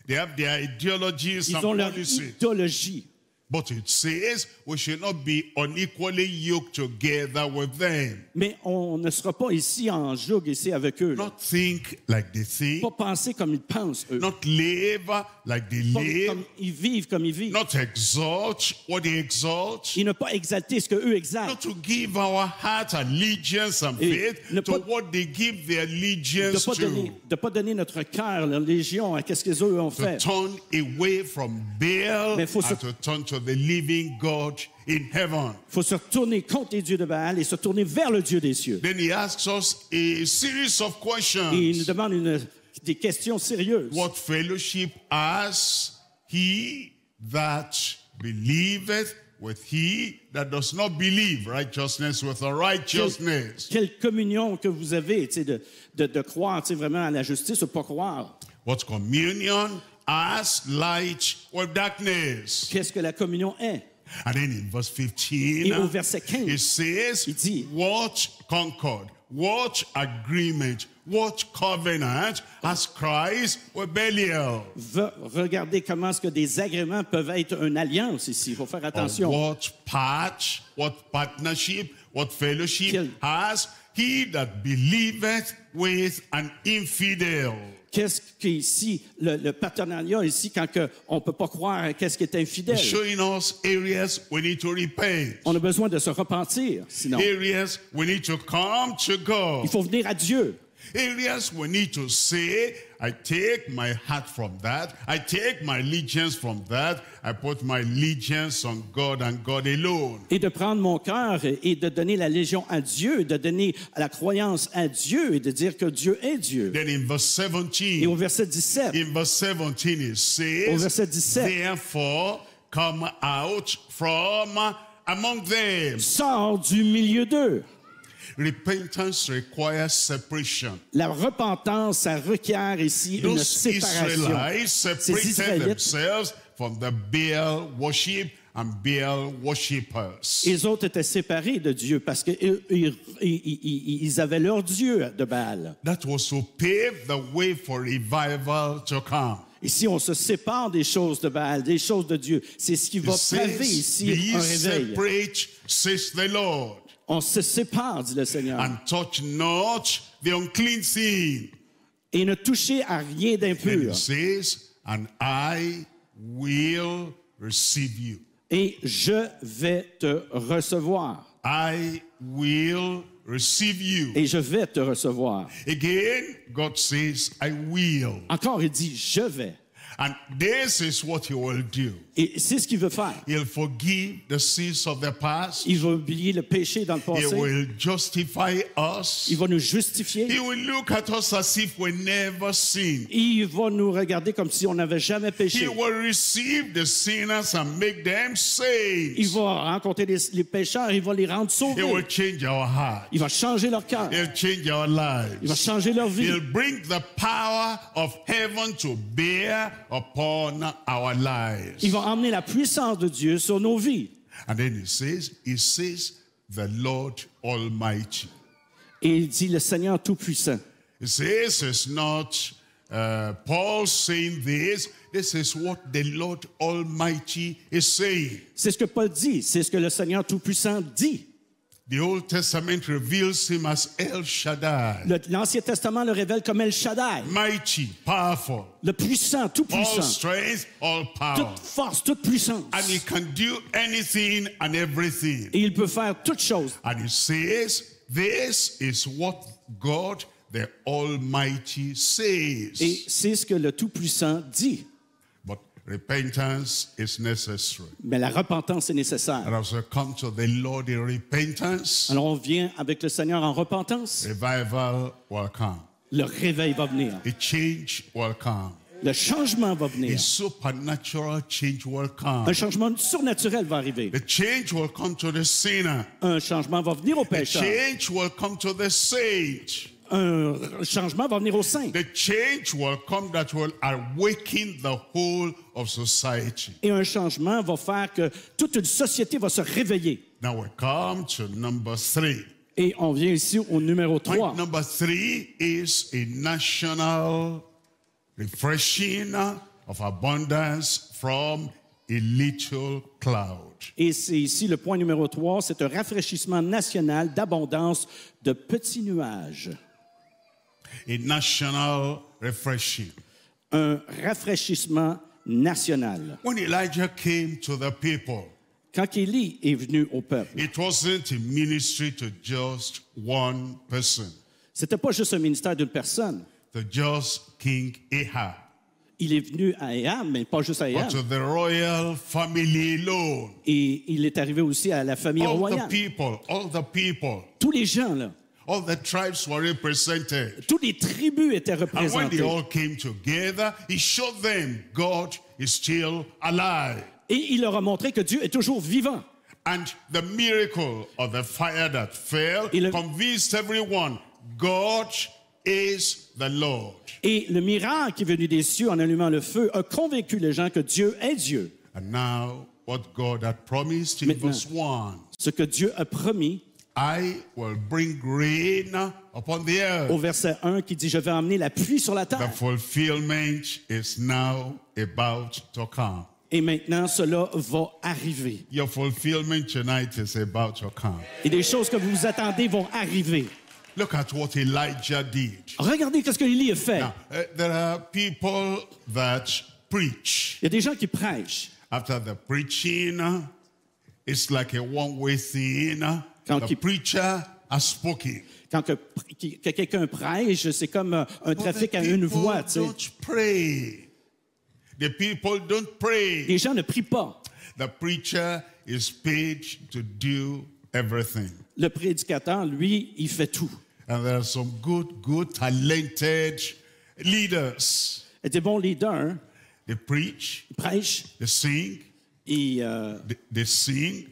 They have their ideologies Ils and ont leur policies. idéologie. But it says we should not be unequally yoked together with them. Mais on ne sera pas ici en joug ici avec eux. là. Not think like they think. Pas penser comme ils pensent, eux. Not live like they Pas live. comme ils vivent comme ils vivent. Not exalt what they exalt. Et ne pas exalter ce qu'eux exaltent. Not to give our heart allegiance and Et faith ne to pas- what they give their De allegiance ne pas donner notre cœur, leur légion, à qu'est-ce qu'ils eux ont to fait. turn away from Baal Mais faut se- and to turn to the living God in heaven. Il faut se retourner contre les dieux de Baal et se tourner vers le Dieu des cieux. Then he asks us a series of Et il nous questions. demande des questions sérieuses. What fellowship has he that believeth with he that does not believe? Righteousness with unrighteousness. Quelle communion que vous avez, tu sais, de croire, tu sais, vraiment à la justice ou pas croire. What communion has light with darkness? Qu'est-ce que la communion est? And then in verse Et 15, au verset 15, it says, il dit, what concord, what agreement, what covenant has Christ with Belial? regardez comment est-ce que des agréments peuvent être une alliance ici. Il faut faire Or attention. what part, what partnership, what fellowship Quel- has he that believeth with an infidel? Qu'est-ce qu'ici, le partenariat ici, quand on ne peut pas croire à qu'est-ce qui est infidèle? Showing us areas we need to repent, On a besoin de se repentir, sinon. areas we need to come to God. Il faut venir à Dieu. Areas we need to say, I take my heart from that. I take my allegiance from that. I put my allegiance on God and God alone. Et de prendre mon cœur et de donner la légion à Dieu, de donner la croyance à Dieu et de dire que Dieu est Dieu. Then in verse Et au 17, verset 17, in verse 17 it au says, verset 17, therefore come out from among them. sors du milieu d'eux. Repentance requires separation. La repentance, ça requiert ici une Those séparation. Israelites Ces separated Israélites, themselves from the Baal worship and Baal worshippers. les autres étaient séparés de Dieu parce qu'ils avaient leur Dieu de Baal. That was to pave the way for revival to come. Ici, on se sépare des choses de Baal, des choses de Dieu. C'est ce qui va It paver says, ici be ye un réveil. separate, says the Lord, On se sépare, dit le Seigneur. and touch not the unclean thing. Et ne touchez à rien Then d'impur. it says, and I will receive you. Et je vais te recevoir. I will receive you. Et je vais te recevoir. Again, God says, I will. Encore, il dit, je vais. And this is what he will do. Et c'est ce qu'il veut faire. He'll forgive the sins of the past. Il va oublier le péché dans le He passé. will justify us. Il va nous justifier. He will look at us as if we never sinned. Il va nous regarder comme si on n'avait jamais He péché. will receive the sinners and make them Il saints. va rencontrer les pécheurs, il va les rendre He will sauvés. change our heart. Il va changer leur cœur. He'll change our Il va lives. changer leur vie. He'll bring the power of heaven to bear upon our lives. Il va emmener la puissance de Dieu sur nos vies. And then he says, the Lord Almighty. Et il dit le Seigneur Tout-Puissant. He says it's not Paul saying this is what the Lord Almighty is saying. C'est ce que Paul dit, c'est ce que le Seigneur Tout-Puissant dit. The Old Testament reveals him as El Shaddai, L'Ancien Testament le révèle comme El Shaddai, mighty, powerful, le puissant, all tout-puissant, strength, all power. toute force, toute puissance. And he can do anything and everything. Et il peut faire toutes choses. And he says, this is what God the Almighty says. Et c'est ce que le Tout-Puissant dit. But repentance is necessary. Mais la repentance est nécessaire. And as we come to the Lord in repentance, Alors on vient avec le Seigneur en repentance. revival will come. Le réveil va venir. A change will come. Le changement va A venir. supernatural change will Un come. changement surnaturel va arriver. The change will come to the sinner. Un changement va venir au The pécheur. change will come to the saint. Un changement va venir au saint. The change will come that will awaken the whole of society. Et un changement va faire que toute une société va se réveiller. Now we come to number 3. Et on vient ici au numéro 3. Point number 3 is a national refreshing of abundance from a little cloud. Et c'est ici le point numéro 3, c'est un rafraîchissement national d'abondance de petits nuages. A national refreshing. Un rafraîchissement national. When Elijah came to the people, Quand Élie est venu au peuple, it wasn't a ministry to just one person, c'était pas juste un ministère d'une personne. to just King Ahab, Il est venu à Ahab, mais pas juste à but Ahab. to the royal family alone. Et il est arrivé aussi à la famille All royale. the people, Tous les gens, là, all the tribes were represented. toutes les tribus étaient And when représentées. they all came together, he showed them God is still alive. Et il leur a montré que Dieu est toujours vivant. And the miracle of the fire that fell Et le- convinced everyone God is the Lord. Et le miracle qui est venu des cieux en allumant le feu a convaincu les gens que Dieu est Dieu. And now, what God had promised in Maintenant. verse 1, Ce que Dieu a promis I will bring rain upon the earth. au verset 1 qui dit « Je vais emmener la pluie sur la The terre fulfillment is now about to come. ». Et maintenant, cela va arriver. Your fulfillment tonight is about to come. Et des choses que vous vous attendez vont arriver. Look at what Elijah did. Regardez ce que Élie a fait. Now, there are people that preach. Il y a des gens qui prêchent. After the preaching, it's like a one-way thing. Quand The il- preacher has spoken. Quand que quelqu'un prêche, c'est comme un But trafic the à une people voie. Tu sais. don't pray. The people don't pray. Les gens ne prient pas. The preacher is paid to do everything. Le prédicateur, lui, il fait tout. And there are some good, talented leaders. Il y a des bons leaders, hein. They preach, Ils prêchent, they sing, they sing,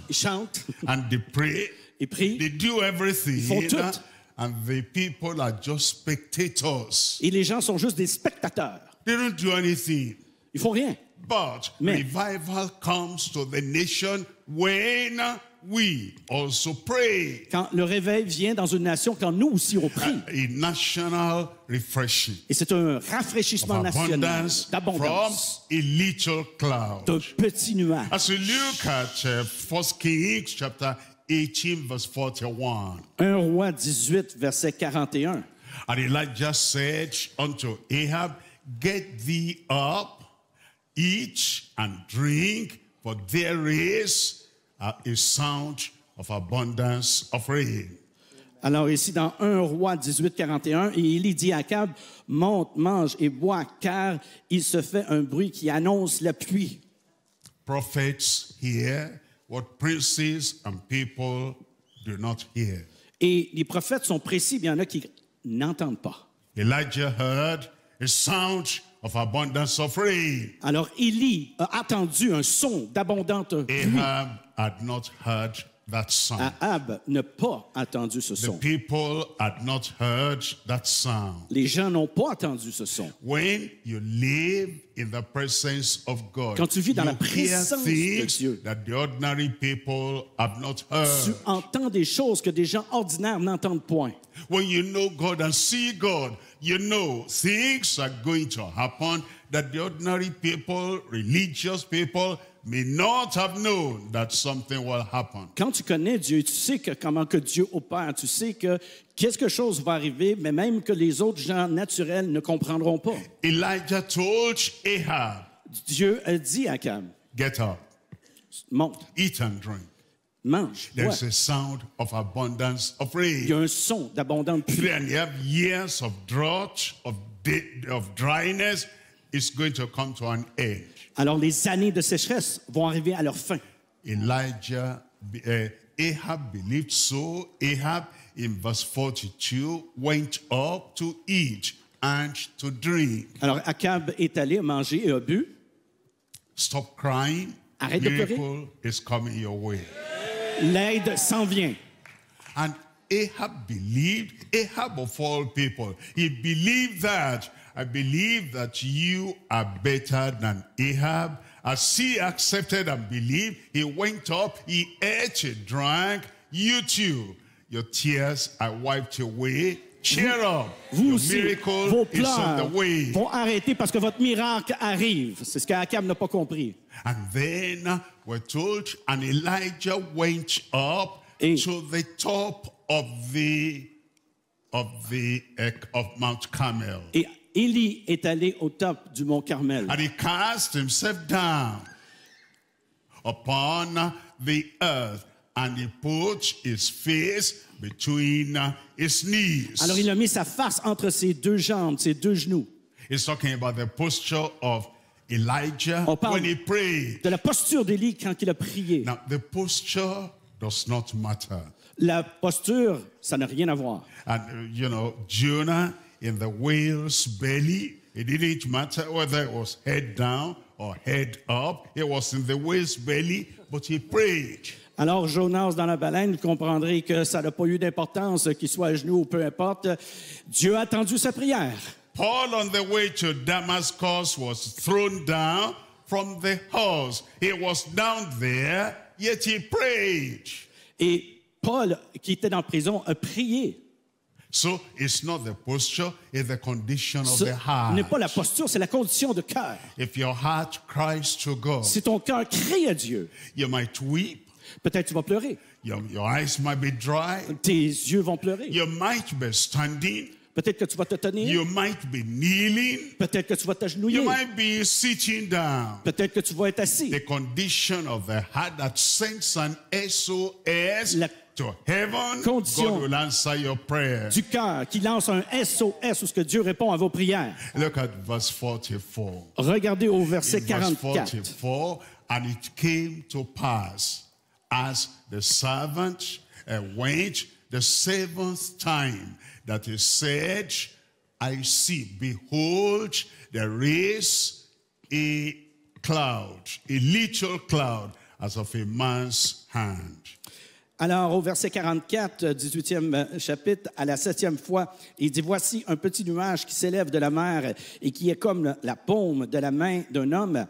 ils chantent, and they pray. ils prient, They do everything. Ils font tout. And the people are just spectators. et les gens sont juste des spectateurs. They don't do anything. Ils font rien. But Mais- revival comes to the nation when we also pray. Quand le réveil vient dans une nation, quand nous aussi on prie. A national refreshing Et c'est un of rafraîchissement national abundance from d'abondance, a little cloud. d'un petit nuage. As we look at 1 Kings chapter 18 verse 41. 1 Roi 18, verset 41. And Elijah said unto Ahab, get thee up, eat and drink, for there is a sound of abundance of rain. Alors ici dans 1 Roi 18, 41, et Élie dit à Akab, monte, mange et bois, car il se fait un bruit qui annonce la pluie. Prophets hear what princes and people do not hear. Et les prophètes sont précis, mais il y en a qui n'entendent pas. Elijah heard a sound of abundance of rain. Alors Élie a attendu un son d'abondante pluie. Ahab had not heard that sound. Ahab n'a pas entendu ce The son. people had not heard that sound. Les gens n'ont pas entendu ce son. When you live in the presence of God, Quand tu vis dans la you présence hear de things Dieu. that the ordinary people have not Tu heard. entends des choses que des gens ordinaires n'entendent point. When you know God and see God, you know things are going to happen that the ordinary people, religious people, may not have known that something will happen. Quand tu connais Dieu, tu sais comment que Dieu opère, tu sais que quelque chose va arriver, mais même que les autres gens naturels ne comprendront pas. Elijah told Ahab, Dieu a dit à Akab, get up, monte, eat and drink. mange, bois. There's a sound of abundance of Il y a rain. un son d'abondante pluie. 3.5 years of drought, of dryness is going to come to an end. Alors les années de sécheresse vont arriver à leur fin. Ahab believed so. Ahab, in verse 42, went up to eat and to drink. Alors Akab est allé manger et a bu. Stop crying. Arrête de pleurer. Miracle is coming your way. L'aide s'en vient. And Ahab believed, Ahab of all people, he believed that, I believe that you are better than Ahab. As he accepted and believed, he went up, he ate, he drank. You too, your tears are wiped away. Cheer up. Vous Your aussi, miracle vos is on the pleurs way. vont arrêter parce que votre miracle arrive. C'est ce qu'Akab n'a pas compris. And then we're told, and Elijah went up Et- to the top of Mount Carmel. Et Élie est allé au top du mont Carmel. And he cast himself down upon the earth, and he put his face between his knees. Alors il a mis sa face entre ses deux jambes, ses deux genoux. He's talking about the posture of Elijah On parle when he prayed. de la posture d'Élie quand il a prié. Now, the posture does not matter. La posture, ça n'a rien à voir. And, Jonah in the whale's belly, it didn't matter whether it was head down or head up. It was in the whale's belly, but he prayed. Alors, Jonas dans la baleine, vous comprendrez que ça n'a pas eu d'importance, qu'il soit à genoux ou peu importe. Dieu a attendu sa prière. Paul on the way to Damascus was thrown down from the horse. He was down there, yet he prayed. Et Paul, qui était en prison, a prié. So it's not the posture, it's the condition of Ce the heart. n'est pas la posture, c'est la condition de cœur. If your heart cries to God, Si ton cœur crie à Dieu, you might weep, peut-être tu vas pleurer. your eyes might be dry, Tes yeux vont pleurer. you might be standing, Peut-être que tu vas te tenir. you might be kneeling, Peut-être que tu vas t'agenouiller. you might be sitting down. Peut-être que tu vas être assis. The condition of the heart that sends an SOS La to heaven, condition God will answer your prayer. du cœur qui lance un SOS où ce que Dieu répond à vos prières. Look at verse 44. Regardez au verset In verse 44. 44, and it came to pass as the servant went the seventh time that he said, I see, behold, there is a cloud, a little cloud, as of a man's hand. Alors, au verset 44, 18e chapitre, à la 7e fois, il dit, voici un petit nuage qui s'élève de la mer et qui est comme la paume de la main d'un homme.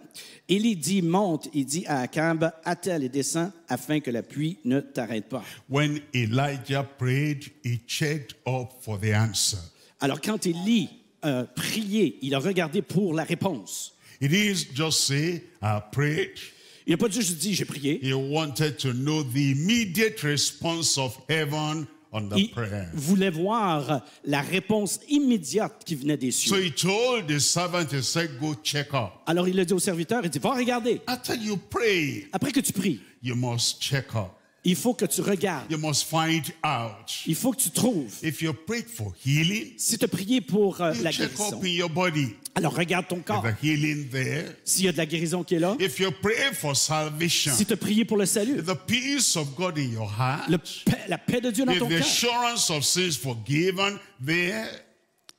Élie dit, monte, il dit à Akab, attelle et descends afin que la pluie ne t'arrête pas. When Elijah prayed, he checked up for the answer. Alors, quand Élie a prié, il a regardé pour la réponse. He didn't just say, I prayed. Il n'a pas juste dit, j'ai prié. He wanted to know the immediate response of heaven on the Il prayer. voulait voir la réponse immédiate qui venait des So cieux. he told the servant, he said, go check up. Alors, il a dit au serviteur, il dit, va regarder. After you pray, Après que tu pries, you must check up. il faut que tu regardes. You must find out. Il faut que tu trouves. If you prayed for healing, Si tu as prié pour you la check guérison, up in your body. alors regarde ton Is corps. the healing there? S'il y a de la guérison qui est là, If you pray for salvation, si tu as prié pour le salut, the peace of God in your heart, la paix de Dieu dans if ton the cœur, assurance of sins forgiven there,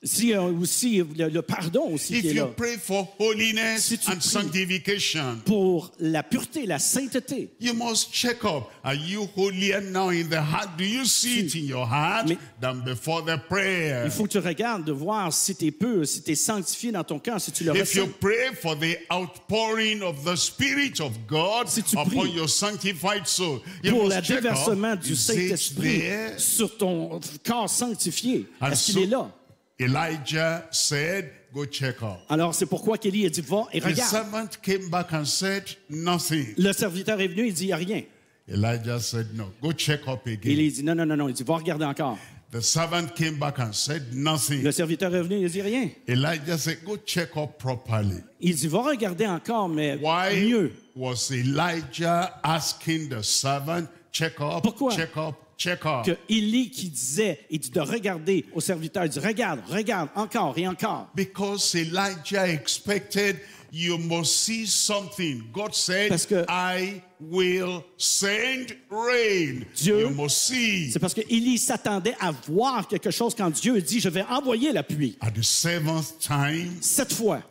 s'il y a aussi le pardon aussi qui est if you là, pray for holiness Si tu and pries sanctification, pour la pureté, la sainteté, you must check up. Are you holier now in the heart? Do you see it in your heart Mais- than before the prayer? il faut que tu regardes de voir si tu es pur, si tu es sanctifié dans ton cœur, si tu le If you ressens. pray for the outpouring of the Spirit of God Si tu upon pries your sanctified soul, you Pour le must check déversement up. du Is it Saint-Esprit there? sur ton corps sanctifié, And est-ce so- qu'il est là? Elijah said, go check up. Alors, c'est pourquoi qu'Élie a dit, va et The regarde. servant came back and said, nothing. Le serviteur est venu, il dit, il n'y a rien. Elijah said, no, go check up again. Élie dit, non, non, non, non. Il dit, va regarder encore. The servant came back and said, nothing. Le serviteur est venu, il dit, rien. Elijah said, go check up properly. Il dit, va regarder encore, mais Why mieux. was Elijah asking the servant, check up, Pourquoi? check up, check up? Que Élie qui disait, il dit de regarder au serviteur, il dit, regarde, regarde, encore et encore. Because Elijah expected you must see something. God said, Parce que I will send rain. Dieu- You must see. C'est parce que Élie s'attendait à voir quelque chose quand Dieu dit, je vais envoyer la pluie. At the seventh time, 7 fois.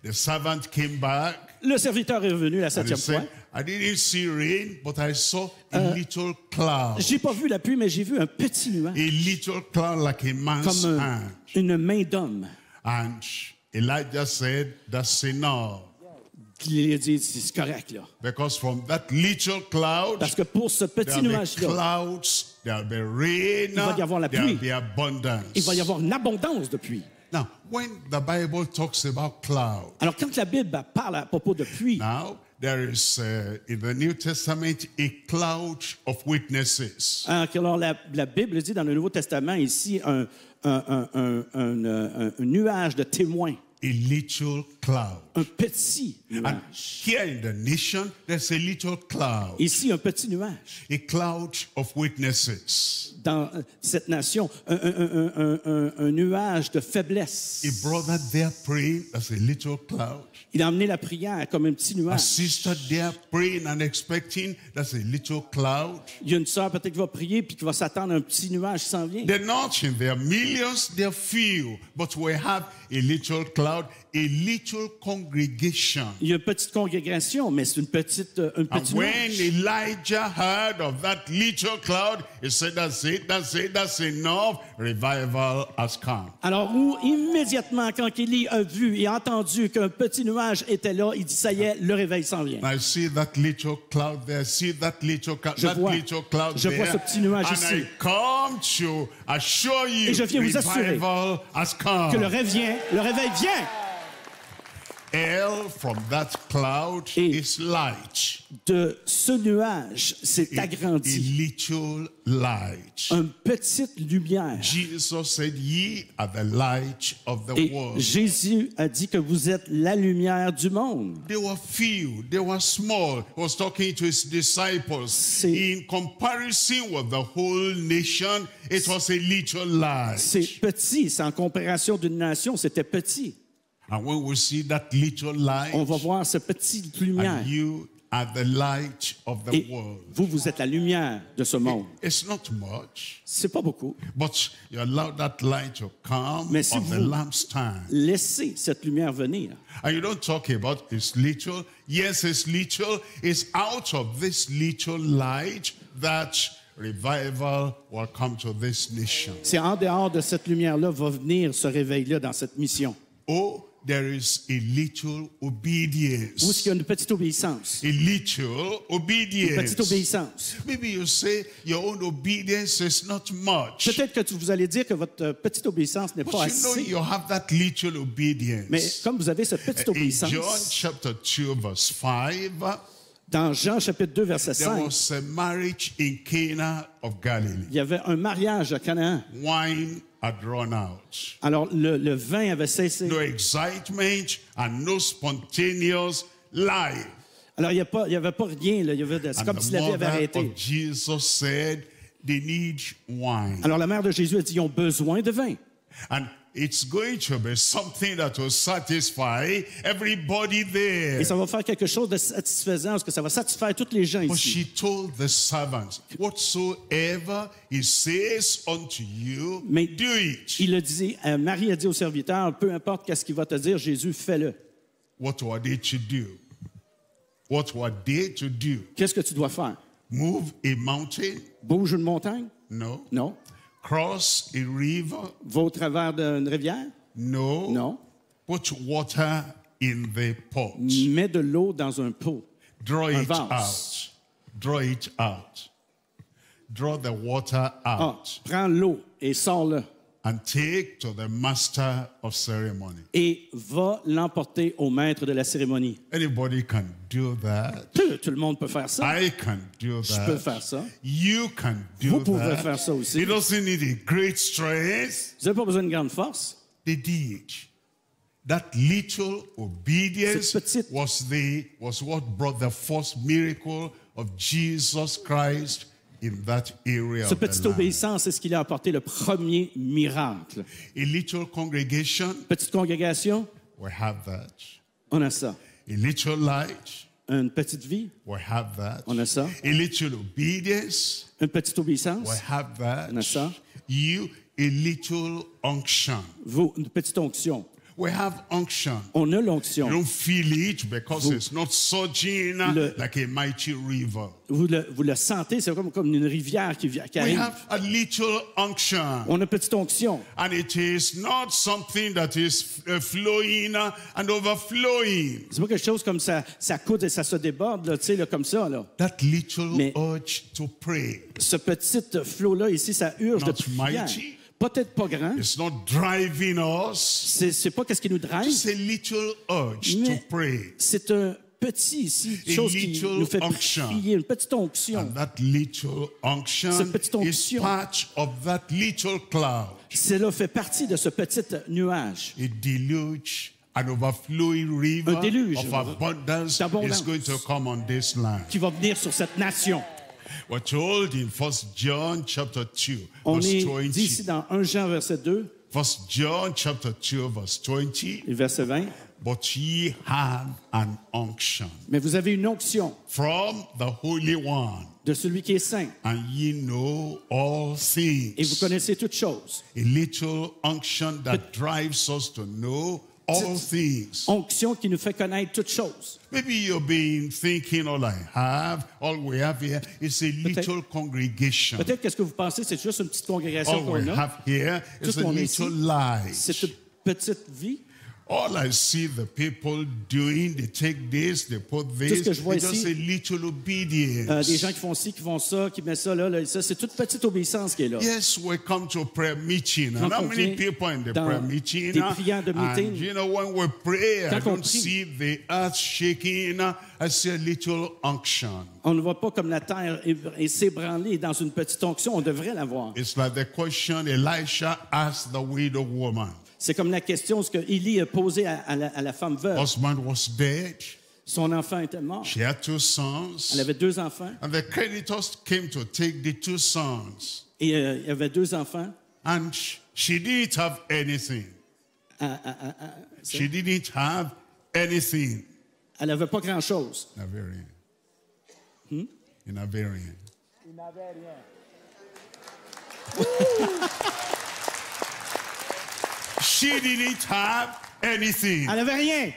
the servant came back Le serviteur est revenu la and he 7e fois. said, I didn't see rain, but I saw a little cloud. J'ai pas vu la pluie, mais j'ai vu un petit nuage, A little cloud like a man's comme hand. une main d'homme. And Elijah said, that's enough. Il a dit, c'est correct, là. Because from that little cloud, Parce que pour ce petit there'll be nuage-là, clouds, there'll be rain, va y avoir la there'll pluie. be abundance. il va y avoir une abondance de pluie. Now, when the Bible talks about cloud, Alors, quand la Bible parle à propos de pluie, now there is in the New Testament a cloud of witnesses. alors la Bible dit dans le Nouveau Testament ici un nuage de témoins, A little cloud. un petit And nuage. here in the nation, there's a little cloud, Ici, un petit nuage. a cloud of witnesses. Dans cette nation, un nuage de faiblesse. A brother there praying, that's a little cloud. Il a emmené la prière comme un petit A nuage. sister there praying and expecting, that's a little cloud. Il y a une sœur peut-être qui va prier puis qui va s'attendre à un petit nuage qui s'en vient. They're not in their millions, they're few, but we have a little cloud, a little congregation. Il y a une petite congrégation, mais c'est un petit And when nuage. Elijah heard of that little cloud, he said, that's it, that's enough. Revival has come. Alors, où immédiatement, quand Élie a vu et entendu qu'un petit nuage était là, il dit, ça y est, le réveil s'en vient. I see that little cloud there, see that little, Je vois there. ce petit nuage and ici. I come to assure you, Et je viens vous assurer revival has come. Que le réveil vient. Air from that cloud Et is light. De ce nuage s'est A agrandi little light. une petite lumière. Jesus said, ye are the light of the Et world. Jésus a dit que vous êtes la lumière du monde. They were few, they were small. He was talking to his disciples. C'est- In comparison with the whole nation, it was a little light. C'est petit, c'est en comparaison d'une nation, c'était petit. And when we see that little light, On va voir cette petite lumière. and you are the light of the Et world. vous êtes la lumière de ce monde. It's not much, C'est pas beaucoup. but you allow that light to come Mais si on the vous- lampstand. Laissez cette lumière venir. And you don't talk about it's little. Yes, it's little. It's out of this little light that revival will come to this nation. C'est en dehors de cette lumière-là va venir ce réveil-là dans cette mission. Oh, there is a little Où est-ce obedience. qu'il y a une petite obéissance? A little Une obedience. petite obéissance. Maybe you say your own obedience is not much. Peut-être que vous allez dire que votre petite obéissance n'est pas But you know assez. you have that little Mais obedience. comme vous avez cette petite In John obéissance, chapter 2 verse 5, dans Jean chapitre 2, verset there 5, was a marriage in Cana of Galilee. il y avait un mariage à Canaan. Wine had run out. Alors le vin avait cessé. No excitement and no spontaneous life. Alors il n'y avait pas rien. Là. C'est And comme the si la vie avait mother arrêté. of Jesus said they need wine. Alors la mère de Jésus a dit, ils ont besoin de vin. And it's going to be something that will satisfy everybody there. Et ça va faire quelque chose de satisfaisant, parce que ça va satisfaire tous les gens But ici. she told the servants, whatsoever he says unto you, Mais do it. il a dit, Marie a dit au serviteur, peu importe qu'est-ce qu'il va te dire, Jésus, fais-le. What were they to do? What were they to do? Qu'est-ce que tu dois faire? Move a mountain? Bouge une montagne? No. Non. Cross a river? Va au travers d'une rivière? No. Non. Put water in the pot. Mets de l'eau dans un pot. Draw Un it vase. out. Draw it out. Draw the water Ah, out. prends l'eau et sors-le. and take to the master of ceremony. et va l'emporter au maître de la cérémonie. Anybody can do that. Tout le monde peut faire ça. I can do Je peux that. faire ça. You can do Vous pouvez that. faire ça aussi. It doesn't need a great strength. Vous n'avez pas besoin de grande force. They did. That little obedience Cette petite- was what brought the first miracle of Jesus Christ in that area Cette of the petite land. obéissance, c'est ce qui lui a apporté le premier miracle. A little congregation, Petite congrégation, we have that. on a ça. A little light, Une petite vie, we have that. on a ça. A little obedience, Une petite obéissance, we have that. on a ça. You, a little unction. vous, une petite onction. We have unction. On a You l'onction. don't feel it because it's not surging Le- like a mighty river. Vous le sentez, c'est comme une rivière qui We arrive. have a little unction. On a une petite onction. And it is not something that is flowing and overflowing. C'est pas quelque chose comme ça coûte et ça se déborde, là, tu sais, là, comme ça. Là. That little Mais- urge to pray. Ce petit flot-là ici, ça urge de Not prière. mighty. Peut-être pas grand. It's not driving us. C'est pas qu'est-ce qui nous drive. It's a little urge to Mais pray. c'est un petit ici, A chose qui little nous fait unction. prier, une petite onction. And that little unction Cette petite is onction. part of that little cloud. Cela fait partie de ce petit nuage. A deluge, an overflowing river Un déluge of abundance d'abondance is going to come on this land. Qui va venir sur cette nation. We're told in 1 John chapter 2, On verse est dit ici 20. dans 1 Jean verset 2 1 John chapter 2, verse 20. et verset 20. But ye have an unction Mais vous avez une onction from the Holy One, de celui qui est saint and ye know all et vous things. connaissez toutes choses. A little unction that drives us to know all things. Onction qui nous fait connaître toutes choses. Maybe you've been thinking all we have here is a little congregation. Peut-être qu'est-ce que vous pensez, c'est juste une petite congrégation All we qu'on a. have here Tout is ce a qu'on a ici, little light. c'est une petite vie. All I see the people doing, they take this, they put this, ce que je vois it's just ici, a little obedience. Des gens qui font ci, qui font ça, qui mettent ça là, ça, c'est toute petite obéissance qui est là. Yes, we come to prayer meeting. And Quand how on many vient people in the dans prayer meeting? des prières de meeting, And you know, when we pray, I quand on don't prie, see the earth shaking. I see a little unction. On ne voit pas comme la terre est s'ébranler dans une petite onction, on devrait l'avoir. It's like the question Elisha asked the widow woman. C'est comme la question ce que Élie a posée à la femme veuve. Husband was dead. Son enfant était mort. She had 2 sons. Elle avait 2 enfants. And the creditors came to take the 2 sons. Et il y avait 2 enfants. And she didn't have anything. She didn't have anything. Elle n'avait pas grand-chose. Navarian. In Navarian. She didn't have anything. Elle n'avait rien.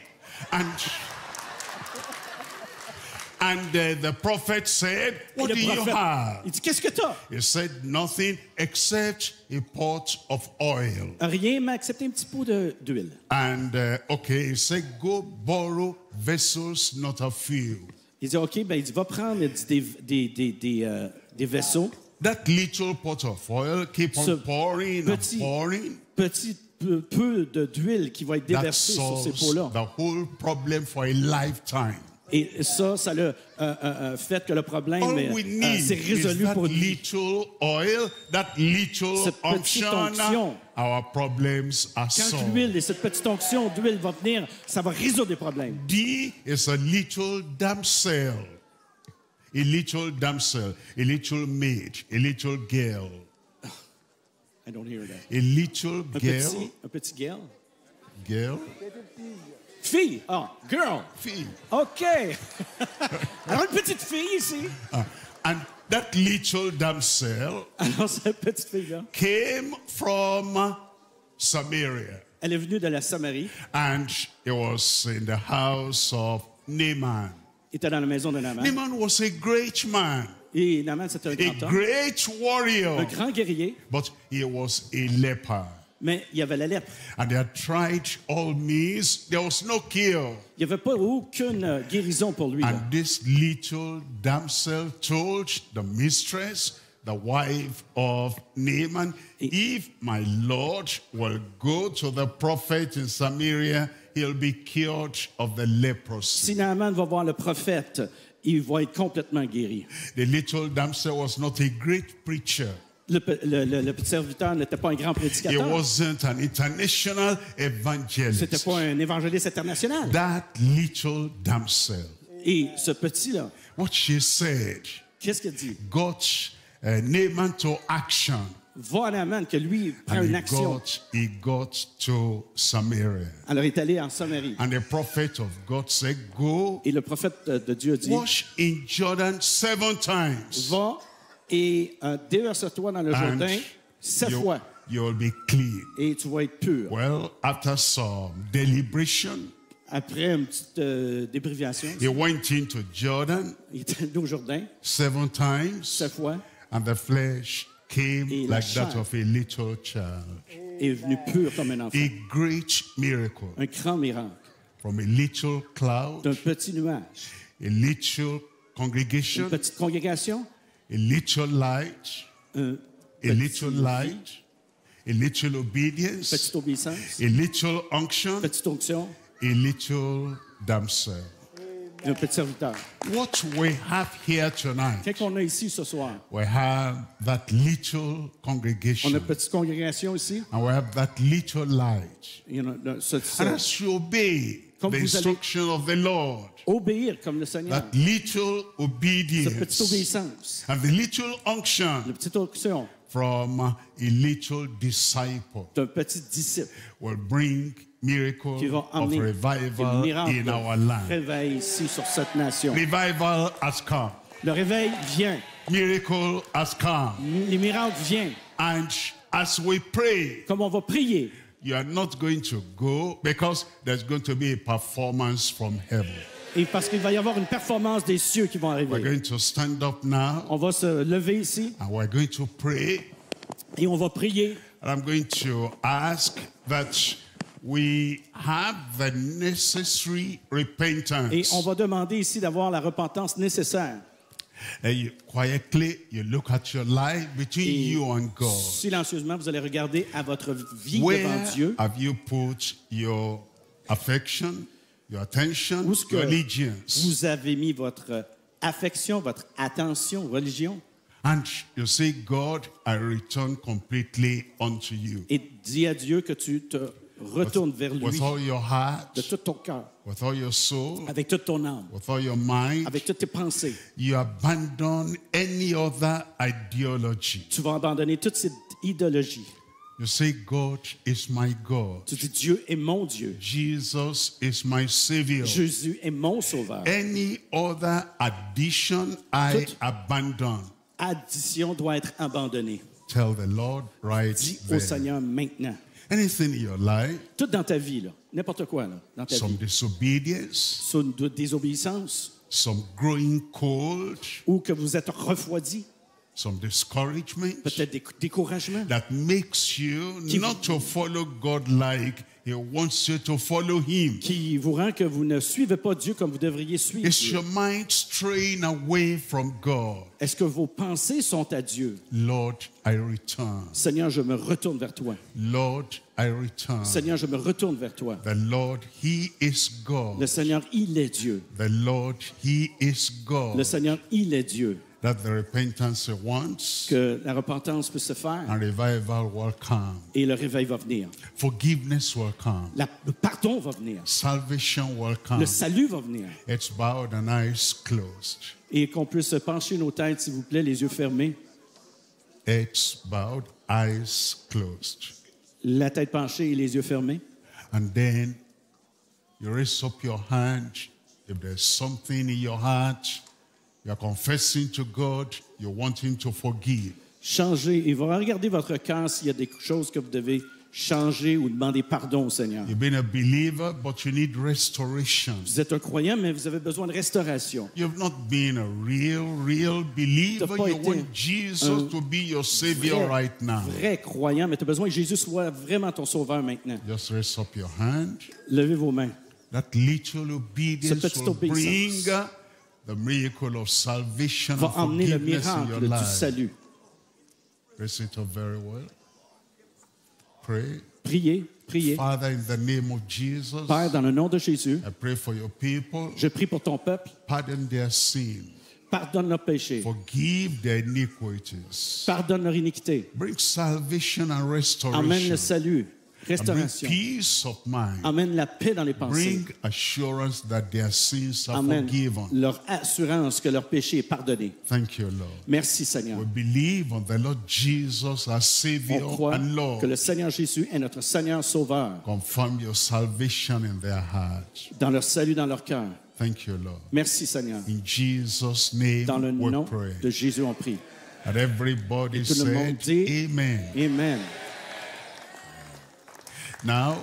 And the prophet said, Et what le do you prophète, have? il dit, qu'est-ce que tu as? He said, nothing except a pot of oil. Rien, mais accepté un petit pot d'huile. And okay, he said, go borrow vessels, not a few. Il dit, OK, ben, il dit, va prendre des vaisseaux. That little pot of oil keep on Ce pouring and petit- pouring. Petit peu d'huile qui va être That déversée sur ces solves pots-là. the whole problem for a lifetime. Et ça l'a fait que le problème All we need s'est is résolu that pour lui. little oil, that little Cette petite unction. onction. Our problems are Quand solved. l'huile et cette petite onction d'huile va venir, ça va résoudre des problèmes. D is a little damsel. A little damsel, a little maid, a little girl. I don't hear that. A little girl. Un petit girl. Girl? Fille. Ah, girl. Fille. OK. Alors, une petite fille ici. And that little damsel Alors, cette petite fille-là, came from Samaria. elle est venue de la Samarie, And it was in the house of Naaman. était dans la maison de Naaman. Naaman was a great man, Et Naaman, c'était un a grand homme, great warrior, un grand guerrier, but he was a leper. mais il y avait la lèpre. And they had tried all means. There was no cure. Il n'y avait pas aucune guérison pour lui. là. And this little damsel told the mistress, the wife of Naaman, if my Lord will go to the prophet in Samaria, he'll be cured of the leprosy. Si Naaman va voir le prophète, il va être complètement guéri. The little damsel was not a great preacher. Le petit serviteur n'était pas un grand He prédicateur. wasn't an international C'était evangelist. pas un évangéliste international. That little damsel, Et ce petit-là, what she said, qu'est-ce qu'il dit? got Naaman to action. Va à Naaman, que lui prend And une action. he got to Samaria. Alors, il est allé en Samarie. And the prophet of God said, go Et le prophète de Dieu dit, wash in Jordan 7 times. va et déverse-toi dans le Jourdain 7 fois. You'll be clean. Et tu vas être pur. Well, after some deliberation, Après une petite débréviation, he went into Jordan il est allé au Jourdain 7 times, 7 fois and the flesh came Et la like that chair of a little child. et est venu pur comme un enfant. A great miracle. Un grand miracle. From a little cloud, D'un petit nuage. a little Une congregation, petite congrégation. a little light, Un a little light, a little obedience, petite obéissance. a little unction, Petite onction. a little damsel. Et un petit serviteur. What we have here tonight, Qu'est-ce qu'on a ici ce soir? we have that little On a une congregation, petite congrégation ici. and we have that little light. Il y en a And as you obey Comme the vous allez- instruction of the Lord, obéir comme le Seigneur. that little Cette petite obedience obéissance. and the little unction La petite onction from a little disciple d'un petit disciple will bring miracle qui va of emmener un revival miracle in our de land. réveil ici sur cette nation. Revival has come. Le réveil vient. Miracle has come. Les miracles viennent. And as we pray, Comme on va prier, you are not going to go because there's going to be a performance from heaven. et parce qu'il va y avoir une performance des cieux qui vont We're arriver. going to stand up now On va se lever ici and we're going to pray. et on va prier. And I'm going to ask that we have the necessary Et repentance. on va demander ici d'avoir la repentance nécessaire. And you quietly, you look at your life between Et you and God. silencieusement, vous allez regarder à votre vie Where devant Dieu. have you put your affection, your attention, Où est-ce que your allegiance? vous avez mis votre affection, votre attention, religion, And you say, God, I return completely unto you. et dis à Dieu que tu te retournes vers lui With all your heart, de tout ton cœur, with all your soul, avec toute ton âme, with all your mind. avec toutes tes pensées. You abandon any other ideology. Tu vas abandonner toute cette idéologie. You say, God is my God. Tu dis, Dieu est mon Dieu. Jesus is my Savior. Jésus est mon sauveur. Any other addition I Tout- abandon. Addition doit être abandonnée. Tell the Lord right Dis au there. Seigneur maintenant. Anything in your life, Tout dans ta vie, là, n'importe quoi, là, dans ta some vie. disobedience, Soit une désobéissance, some growing cold, ou que vous êtes refroidi, some discouragement peut-être des découragements, that makes you Qui- not to follow God like He wants you to follow Him. qui vous rend que vous ne suivez pas Dieu comme vous devriez suivre Is Dieu. your mind straying away from God? Est-ce que vos pensées sont à Dieu? Lord, I return. Seigneur, je me retourne vers toi. Lord, I return. Seigneur, je me retourne vers toi. The Lord, He is God. Le Seigneur, il est Dieu. The Lord, He is Le God. Seigneur, il est Dieu. That the repentance wants Que la repentance puisse se faire and revival will come. et le réveil va venir. Forgiveness will come. Le pardon va venir. Salvation will come. Le salut va venir. It's bowed and eyes closed. Et qu'on puisse pencher nos têtes, s'il vous plaît, les yeux fermés. It's bowed, eyes closed. La tête penchée et les yeux fermés. And then you raise up your hand. If there's something in your heart, you're confessing to God, you want Him to forgive. Changez et va regarder votre cœur s'il y a des choses que vous devez changer ou demander pardon au Seigneur. You've been a believer, but you need restoration. Vous êtes un croyant, mais vous avez besoin de restauration. You've not been a real believer. T'as pas You été want Jesus to be your Savior right now. Vrai croyant, mais tu as besoin que Jésus soit vraiment ton sauveur maintenant. Just raise up your hand. Levez vos mains. That little obedience Cette petite will bring obéissance the miracle of salvation Va and emmener le forgiveness in your miracle du life. salut. Recite it very well. Pray. Priez, priez. Father, in the name of Jesus, Père, dans le nom de Jésus, I pray for your people. je prie pour ton peuple. Pardon their sin. Pardonne leurs péchés. Forgive their iniquities. Pardonne leur iniquité. Bring salvation and Amène restoration. le salut, And bring restauration. peace of mind. Amène la paix dans les pensées. Bring assurance that their sins are Amène forgiven. leur assurance que leur péché est pardonné. Thank you, Lord. Merci Seigneur. We believe on the Lord Jesus, our On Savior croit and Lord. que le Seigneur Jésus est notre Seigneur Sauveur. Confirm your salvation in their hearts. Dans leur salut, dans leur cœur. Thank you, Lord. Merci Seigneur. In Jesus' name Dans le we nom pray. de Jésus, on prie. And everybody Et tout le monde said, dit, Amen. Amen. Now,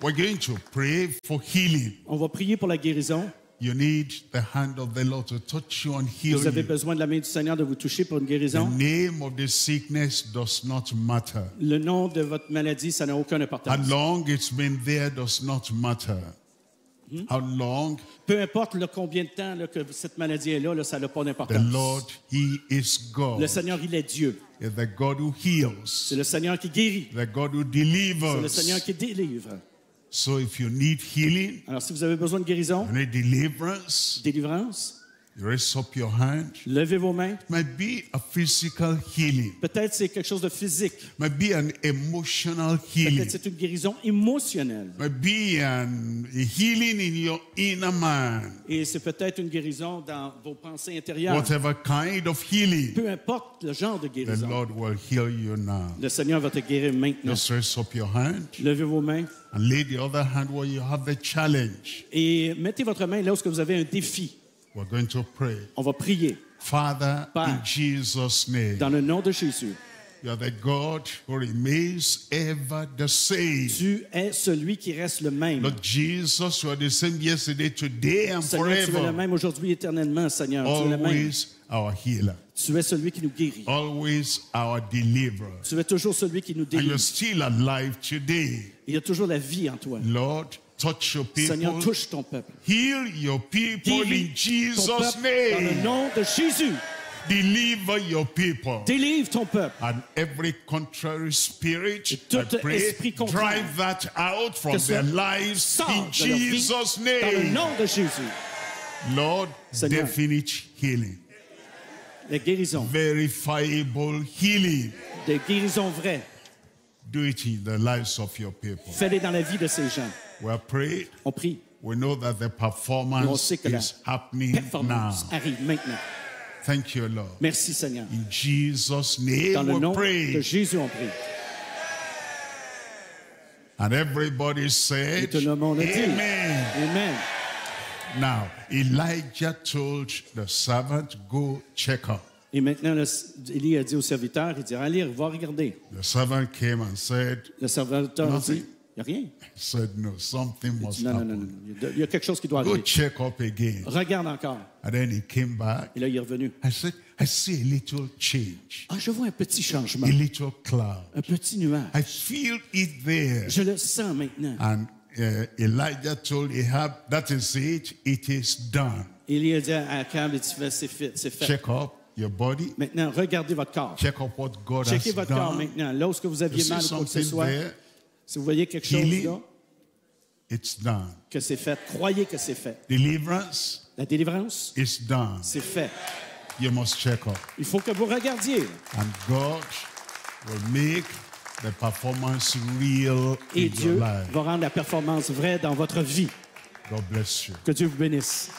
we're going to pray for healing. On va prier pour la guérison. You need the hand of the Lord to touch you and heal Vous avez you. besoin de la main du Seigneur de vous toucher pour une The guérison. name of the sickness does not matter. Le nom de votre maladie, ça n'a aucune How importance. long it's been there does not matter. How long Peu importe le combien de temps là, que cette maladie est là, ça n'a pas the d'importance. Lord, He is God. Le Seigneur, il est Dieu. Is the God who heals, C'est le Seigneur qui guérit. the God who C'est le delivers. Seigneur qui délivre. So if you need healing, Alors, si vous avez besoin de guérison, you need deliverance, délivrance, you raise up your hand. levez vos mains. It might be a physical healing, Peut-être c'est quelque chose de physique. might be an emotional healing, Peut-être c'est une guérison émotionnelle. might be a healing in your inner man. Et c'est peut-être une guérison dans vos pensées intérieures. Whatever kind of healing, Peu importe le genre de the guérison. Lord will heal you now. Le Seigneur va te guérir maintenant. Just raise up your hand Levez vos mains and lay the other hand where you have the challenge. et mettez votre main là où vous avez un défi. We're going to pray. On va prier Father, Père, in Jesus' name, dans le nom de Jésus. you are the God who remains ever the same. Tu es celui qui reste le même. Lord Jesus, you are the same yesterday, today, and Seigneur, tu es le forever. même aujourd'hui, éternellement, Seigneur. Tu es le même. Always our healer, Tu es celui qui nous guérit. always our deliverer. Tu es toujours celui qui nous And you're délivre. still alive today. Il y a toujours la vie en toi. Lord, touch your Seigneur, people. touche ton peuple. Heal your people in Guéris ton Jesus' peuple dans le name. nom de Jésus. Deliver your people. Délivre ton peuple. And every contrary spirit, Et tout I pray, esprit contraire drive that out from que soit their lives sort in de leur vie Jesus' dans le name. nom de Jésus. Lord, Seigneur. definite healing, La guérison, verifiable healing. des guérisons vraies. Do it in the lives of your people. Fais-les dans la vie de ces gens. We are praying. On prie. We know that the Et on performance sait que la is happening now. performance arrive maintenant. Thank you, Lord. Merci Seigneur. In Jesus' Dans name le we nom pray. de Jésus, on prie. And everybody Et said, tout le monde a dit. Amen. Amen. Now, Elijah told the servant, go check up. Et maintenant, Élie a dit au serviteur, il dit, allez, va regarder. The servant came and said, Le serviteur a Nothing. dit, il n'y a rien. he said, no, something Il must dit, non, non, non, happen. non, il y a quelque chose qui doit Go arriver. check up again. Regarde encore. And then he came back. Et là, il est revenu. I said, I see a little change, Ah, je vois un petit changement, a little cloud. un petit nuage. I feel it there. Je le sens maintenant. And Elijah told Ahab, that is it, it is done. Élie a dit à Akab, c'est fait, c'est fait. Check up your body, Maintenant, regardez votre corps. check up what God Checkez has votre corps done. maintenant. Là où vous You aviez see mal ou quoi que ce something soit, there, si vous voyez quelque chose Healing. là, it's done. que c'est fait, croyez que c'est fait. Deliverance La délivrance, is done. c'est fait. You must check up. Il faut que vous regardiez. And God will make the performance real Et in your Dieu life. va rendre la performance vraie dans votre vie. God bless you. Que Dieu vous bénisse.